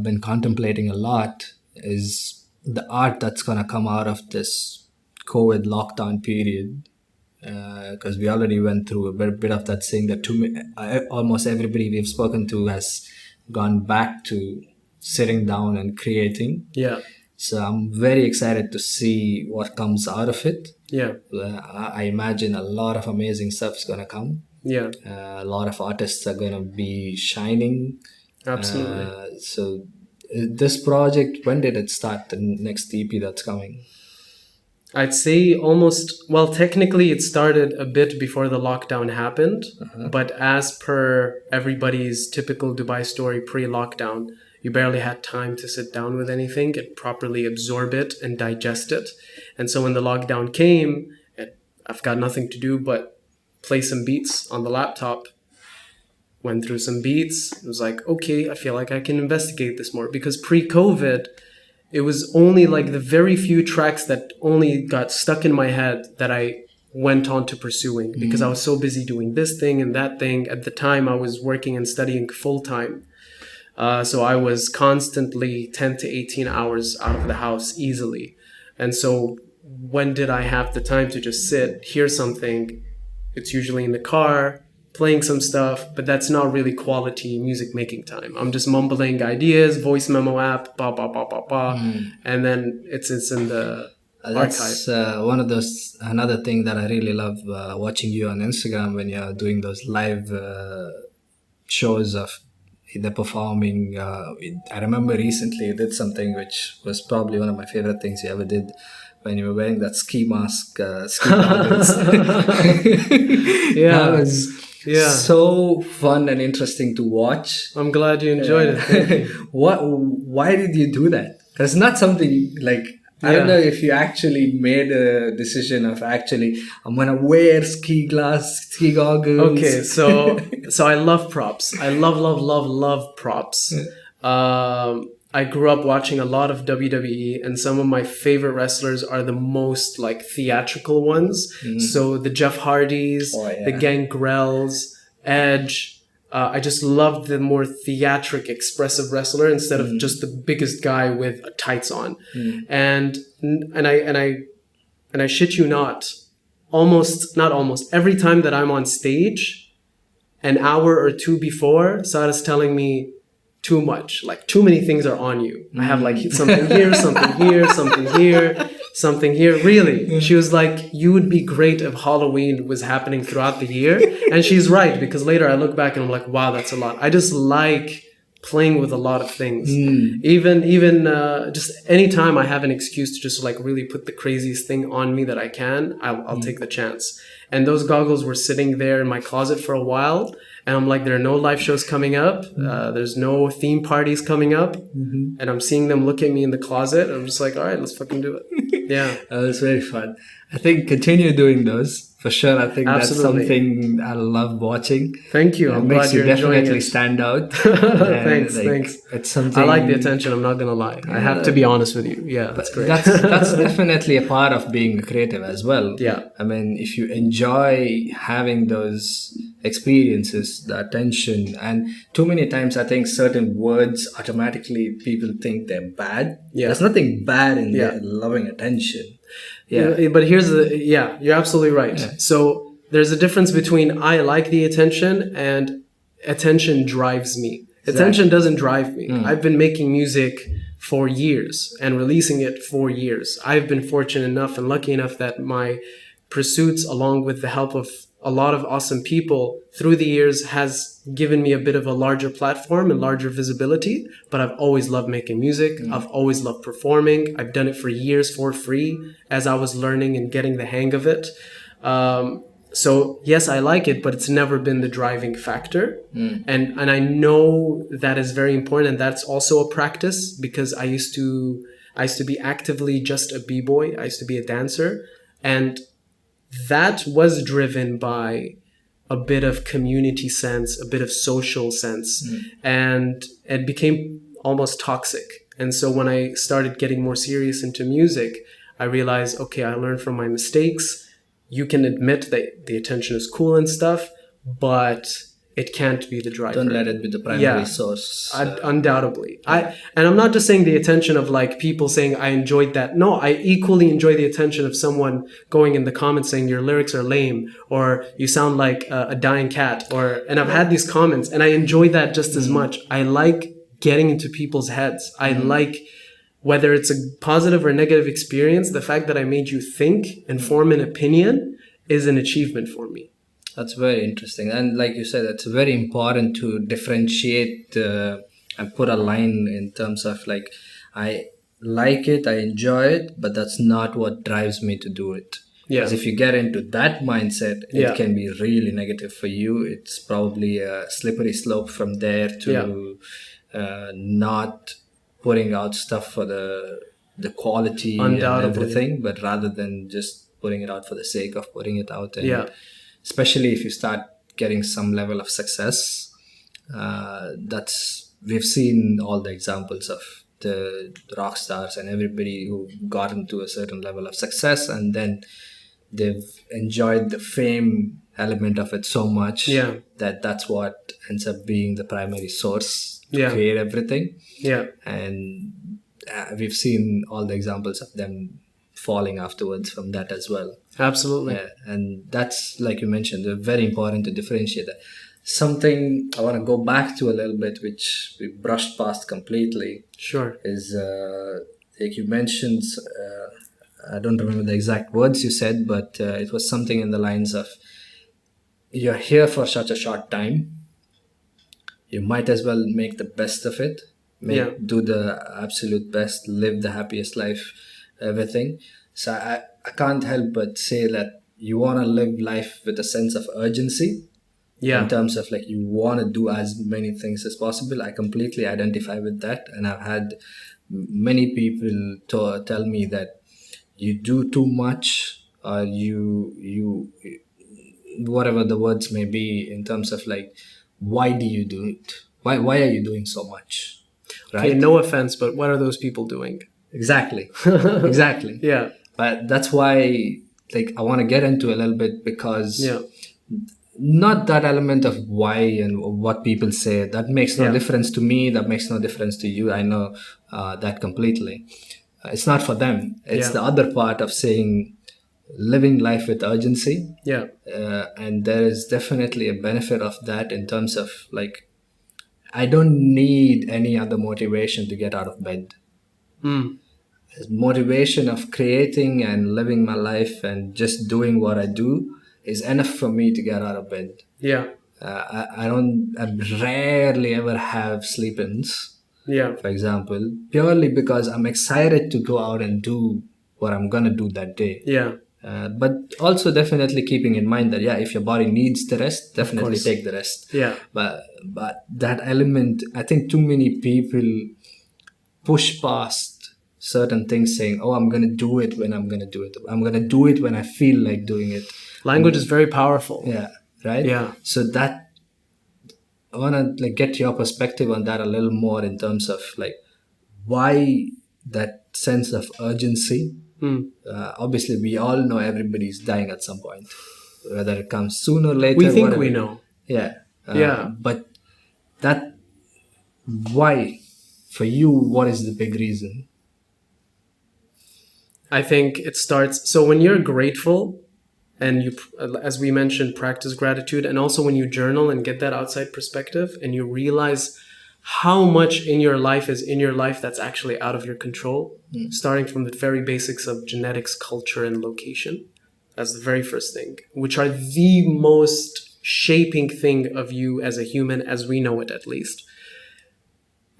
been contemplating a lot is the art that's going to come out of this COVID lockdown period. Because we already went through a bit of that, saying that almost everybody we've spoken to has gone back to sitting down and creating. Yeah, So I'm very excited to see what comes out of it. yeah, I imagine a lot of amazing stuff is going to come. yeah, A lot of artists are going to be shining. absolutely. So this project, when did it start? The next EP that's coming? I'd say well, technically it started a bit before the lockdown happened, but as per everybody's typical Dubai story pre-lockdown, you barely had time to sit down with anything and properly absorb it and digest it. And so when the lockdown came, I've got nothing to do but play some beats on the laptop. Went through some beats. It was like, okay, I feel like I can investigate this more, because pre-COVID, it was only like the very few tracks that only got stuck in my head that I went on to pursuing, because I was so busy doing this thing and that thing. At the time, I was working and studying full time. So I was constantly 10 to 18 hours out of the house easily. And so when did I have the time to just sit, hear something? It's usually in the car, playing some stuff, but that's not really quality music making time. I'm just mumbling ideas, voice memo app, ba ba ba ba ba, and then it's in the archive. That's one of those, another thing that I really love watching you on Instagram when you're doing those live shows of the performing. I remember recently you did something which was probably one of my favorite things you ever did, when you were wearing that ski mask, ski goggles. Yeah. That was so fun and interesting to watch. I'm glad you enjoyed it. Thank you. Why did you do that? That's not something like, I don't know if you actually made a decision of actually, I'm gonna wear ski goggles. Okay, so I love props. I love props. I grew up watching a lot of WWE, and some of my favorite wrestlers are the most like theatrical ones. So the Jeff Hardys, the Gangrels, Edge. I just loved the more theatric, expressive wrestler instead of just the biggest guy with tights on. And I shit you not, not almost every time that I'm on stage, an hour or two before, Sarah's telling me too much, like too many things are on you. I have like something here, something here, something here, something here. Really, she was like, you would be great if Halloween was happening throughout the year. And she's right, because later I look back and I'm like, wow, that's a lot. I just like playing with a lot of things. Even just anytime I have an excuse to just like really put the craziest thing on me that I can, I'll take the chance. And those goggles were sitting there in my closet for a while, and I'm like, there are no live shows coming up, there's no theme parties coming up, and I'm seeing them look at me in the closet, and I'm just like, all right, let's fucking do it. Yeah. That was very fun. I think continue doing those for sure. I think that's something I love watching. Thank you. It I'm makes glad you you're enjoying definitely it. stand out. Thanks. It's something I like the attention. I'm not gonna lie. I have to be honest with you. Yeah, that's great. That's definitely a part of being a creative as well. Yeah. I mean, if you enjoy having those experiences, the attention, and too many times I think certain words automatically people think they're bad. Yeah. There's nothing bad in loving attention. Yeah. But here's you're absolutely right. Yeah. So there's a difference between I like the attention and attention drives me. Attention doesn't drive me. I've been making music for years and releasing it for years. I've been fortunate enough and lucky enough that my pursuits, along with the help of a lot of awesome people through the years, has given me a bit of a larger platform and larger visibility. But I've always loved making music. I've always loved performing. I've done it for years for free as I was learning and getting the hang of it. So yes, I like it, but it's never been the driving factor. And I know that is very important, and that's also a practice, because I used to be actively just a b-boy. I used to be a dancer, and that was driven by a bit of community sense, a bit of social sense, and it became almost toxic. And so when I started getting more serious into music, I realized, okay, I learned from my mistakes. You can admit that the attention is cool and stuff, but it can't be the driver. Don't let it be the primary source. Undoubtedly. And I'm not just saying the attention of like people saying I enjoyed that. No, I equally enjoy the attention of someone going in the comments saying your lyrics are lame, or you sound like a dying cat, and I've had these comments and I enjoy that just as much. I like getting into people's heads. I like, whether it's a positive or negative experience, the fact that I made you think and form an opinion is an achievement for me. That's very interesting. And like you said, it's very important to differentiate and put a line in terms of like, I like it, I enjoy it, but that's not what drives me to do it. Because if you get into that mindset, it can be really negative for you. It's probably a slippery slope from there to not putting out stuff for the quality and everything, but rather than just putting it out for the sake of putting it out. And especially if you start getting some level of success, we've seen all the examples of the rock stars and everybody who got into a certain level of success, and then they've enjoyed the fame element of it so much Yeah. that that's what ends up being the primary source to Yeah. create everything. Yeah. And we've seen all the examples of them falling afterwards from that as well. Absolutely. Yeah, and that's like you mentioned, very important to differentiate that. Something I want to go back to a little bit, which we brushed past completely, Sure. is like you mentioned. I don't remember the exact words you said, but it was something in the lines of, "You're here for such a short time. You might as well make the best of it. Yeah. Do the absolute best. Live the happiest life. Everything." So I can't help but say that you want to live life with a sense of urgency. Yeah. In terms of like you want to do as many things as possible. I completely identify with that, and I've had many people tell me that you do too much, or you whatever the words may be, in terms of like, why do you do it? Why are you doing so much? Okay, Right? no offense, but what are those people doing? Exactly. Exactly. Yeah. But that's why, like, I want to get into a little bit, because Yeah. not that element of why and what people say, that makes no Yeah. difference to me, that makes no difference to you. I know that completely. It's not for them. It's Yeah. the other part of saying living life with urgency. Yeah. And there is definitely a benefit of that, in terms of like, I don't need any other motivation to get out of bed. Mm. Motivation of creating and living my life and just doing what I do is enough for me to get out of bed. Yeah. I rarely ever have sleep-ins, Yeah. for example, purely because I'm excited to go out and do what I'm gonna do that day. Yeah. But also definitely keeping in mind that, yeah, if your body needs the rest, definitely course. take the rest. Yeah. But that element, I think too many people push past certain things, saying, "Oh, I'm gonna do it when I'm gonna do it. I'm gonna do it when I feel like doing it." Language is very powerful. Yeah, right. Yeah. So that I wanna like get your perspective on that a little more, in terms of like why that sense of urgency. Mm. Obviously, we all know everybody's dying at some point, whether it comes sooner or later. We think whatever. we know. Yeah. Yeah. But that, why, for you, what is the big reason? I think it starts. So when you're grateful, and you, as we mentioned, practice gratitude, and also when you journal and get that outside perspective, and you realize how much in your life is in your life that's actually out of your control, starting from the very basics of genetics, culture, and location. That's the very first thing, which are the most shaping thing of you as a human, as we know it at least.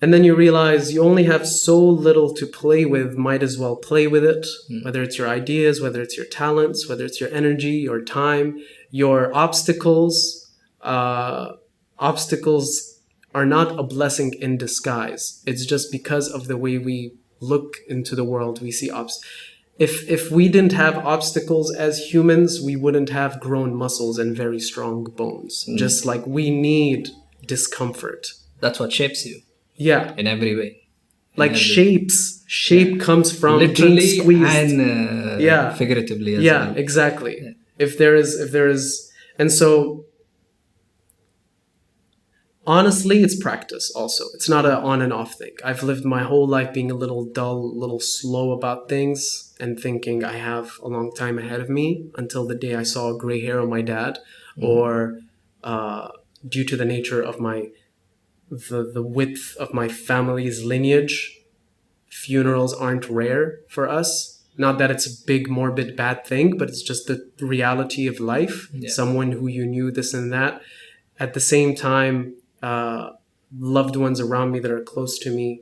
And then you realize you only have so little to play with, might as well play with it, whether it's your ideas, whether it's your talents, whether it's your energy, your time, your obstacles. Obstacles are not a blessing in disguise. It's just because of the way we look into the world, we see If we didn't have obstacles as humans, we wouldn't have grown muscles and very strong bones. Just like we need discomfort. That's what shapes you. Yeah. In every way. Like shapes. Shape comes from literally being squeezed. and figuratively as Yeah, well. exactly. Yeah. If there is, and so honestly, it's practice also. It's not an on and off thing. I've lived my whole life being a little dull, a little slow about things, and thinking I have a long time ahead of me, until the day I saw a gray hair on my dad, or due to the nature of the width of my family's lineage, funerals aren't rare for us. Not that it's a big, morbid, bad thing, but it's just the reality of life. Yeah. Someone who you knew, this and that. At the same time, loved ones around me that are close to me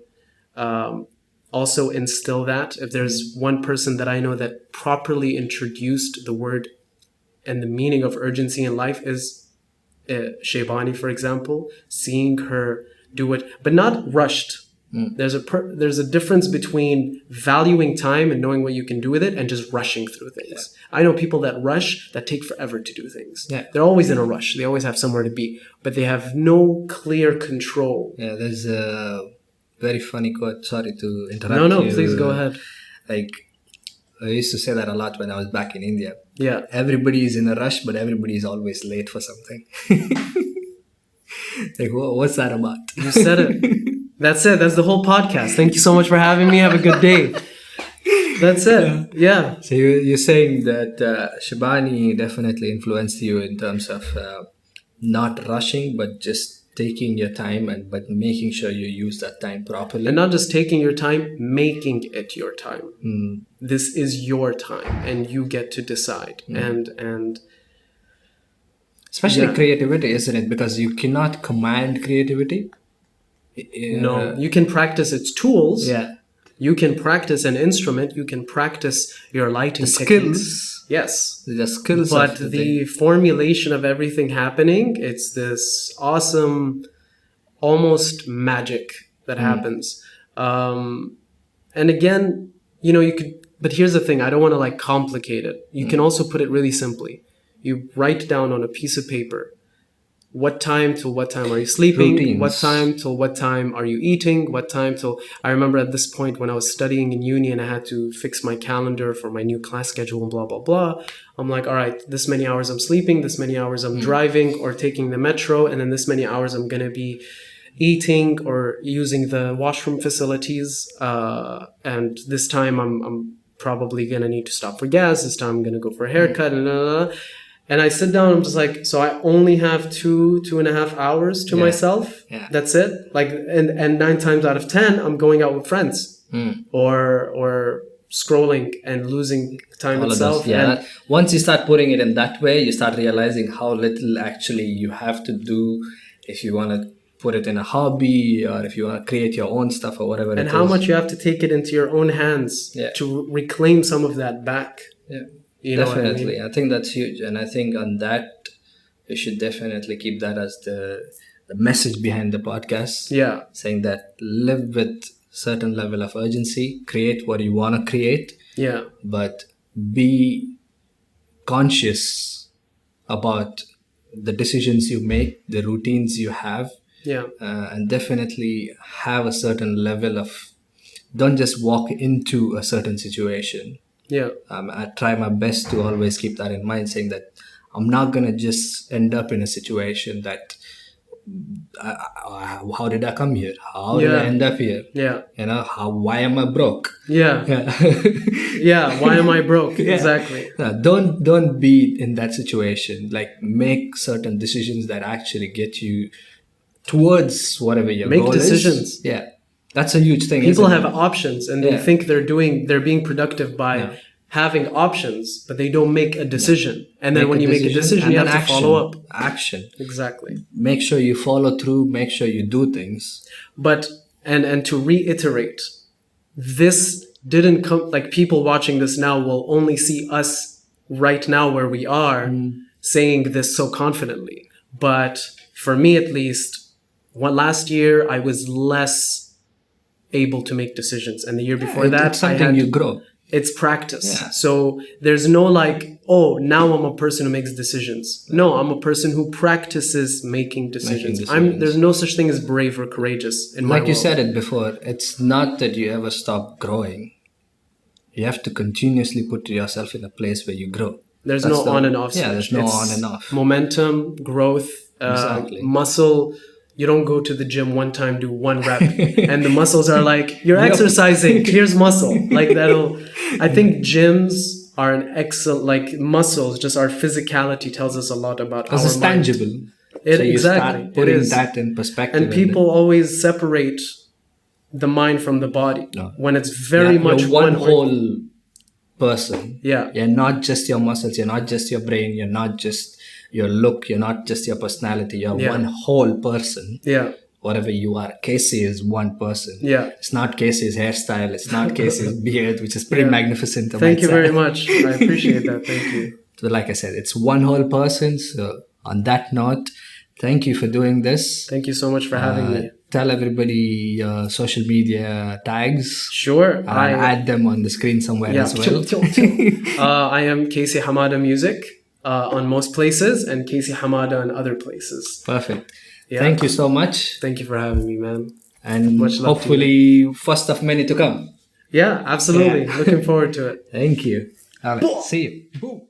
also instill that. If there's one person that I know that properly introduced the word and the meaning of urgency in life, is Shaybani, for example. Seeing her do it, but not rushed. There's a difference between valuing time and knowing what you can do with it, and just rushing through things. Yeah. I know people that rush, that take forever to do things. Yeah. They're always in a rush. They always have somewhere to be, but they have no clear control. Yeah, there's a very funny quote. Sorry to interrupt. No, you. Please go ahead. Like, I used to say that a lot when I was back in India. Yeah. Everybody is in a rush, but everybody is always late for something. Like, what's that about? You said it. That's it. That's the whole podcast. Thank you so much for having me. Have a good day. That's it. Yeah. So you're saying that Shibani definitely influenced you in terms of not rushing, but just taking your time but making sure you use that time properly. And not just taking your time, making it your time. This is your time, and you get to decide. And especially creativity, isn't it? Because you cannot command creativity. No, you can practice its tools. Yeah. You can practice an instrument. You can practice your lighting skills. techniques. Yes. The skills. But the formulation of everything happening, it's this awesome, almost magic that happens. And again, you could, but here's the thing. I don't want to like complicate it. You can also put it really simply. You write down on a piece of paper, what time till what time are you sleeping? Routines. What time till what time are you eating? What time till... I remember at this point when I was studying in uni and I had to fix my calendar for my new class schedule and blah, blah, blah. I'm like, all right, this many hours I'm sleeping, this many hours I'm driving or taking the metro, and then this many hours I'm going to be eating or using the washroom facilities. And this time I'm probably going to need to stop for gas. This time I'm going to go for a haircut and blah, blah, blah. And I sit down, I'm just like, so I only have 2.5 hours to myself. Yeah. That's it. Like, and 9 times out of 10, I'm going out with friends or scrolling and losing time All itself. of those. Yeah. Once you start putting it in that way, you start realizing how little actually you have to do if you want to put it in a hobby or if you want to create your own stuff or whatever. And how much you have to take it into your own hands to reclaim some of that back. Yeah. You know definitely. what I mean? I think that's huge. And I think on that, we should definitely keep that as the message behind the podcast. Yeah. Saying that live with certain level of urgency, create what you want to create. Yeah. But be conscious about the decisions you make, the routines you have. Yeah. And definitely have a certain level of, don't just walk into a certain situation. Yeah. I try my best to always keep that in mind, saying that I'm not going to just end up in a situation that, how did I come here? How did I end up here? Yeah. Why am I broke? Yeah. Yeah. Why am I broke? Yeah. Exactly. Don't be in that situation. Like, make certain decisions that actually get you towards whatever your goal is. Make decisions. Yeah. That's a huge thing. People have options and they think they're being productive by having options, but they don't make a decision. And then when you make a decision, you have to follow up. Action. Exactly. Make sure you follow through, make sure you do things. But, and to reiterate, this didn't come, like, people watching this now will only see us right now where we are saying this so confidently. But for me, at least, last year I was less able to make decisions, and the year before that it's something you grow. It's practice. So there's no like, oh, now I'm a person who makes decisions. No, I'm a person who practices making decisions. There's no such thing as brave or courageous in my world. Like you said it before, it's not that you ever stop growing. You have to continuously put yourself in a place where you grow. There's no on and off switch. Yeah, there's no on and off. Momentum, growth, muscle. You don't go to the gym one time, do 1 rep, and the muscles are like, you're exercising, here's muscle. Like I think gyms are an excellent, like muscles, just our physicality tells us a lot about our mind. It's tangible. Exactly. Start putting that in perspective. And people always separate the mind from the body when it's very much one whole person. Yeah. You're not just your muscles, you're not just your brain, you're not just your look, you're not just your personality, you're one whole person. Yeah. Whatever you are. Casey is one person. Yeah. It's not Casey's hairstyle, it's not Casey's beard, which is pretty magnificent. Thank you very much. I appreciate that. Thank you. So like I said, it's one whole person. So on that note, thank you for doing this. Thank you so much for having me. Tell everybody your social media tags. Sure. I'll add them on the screen somewhere as well. I am Casey Hamada Music on most places and Casey Hamada on other places. Perfect. Yeah. Thank you so much. Thank you for having me, man. And much love, hopefully first of many to come. Yeah, absolutely. Looking forward to it. Thank you. All right. See you. Boom.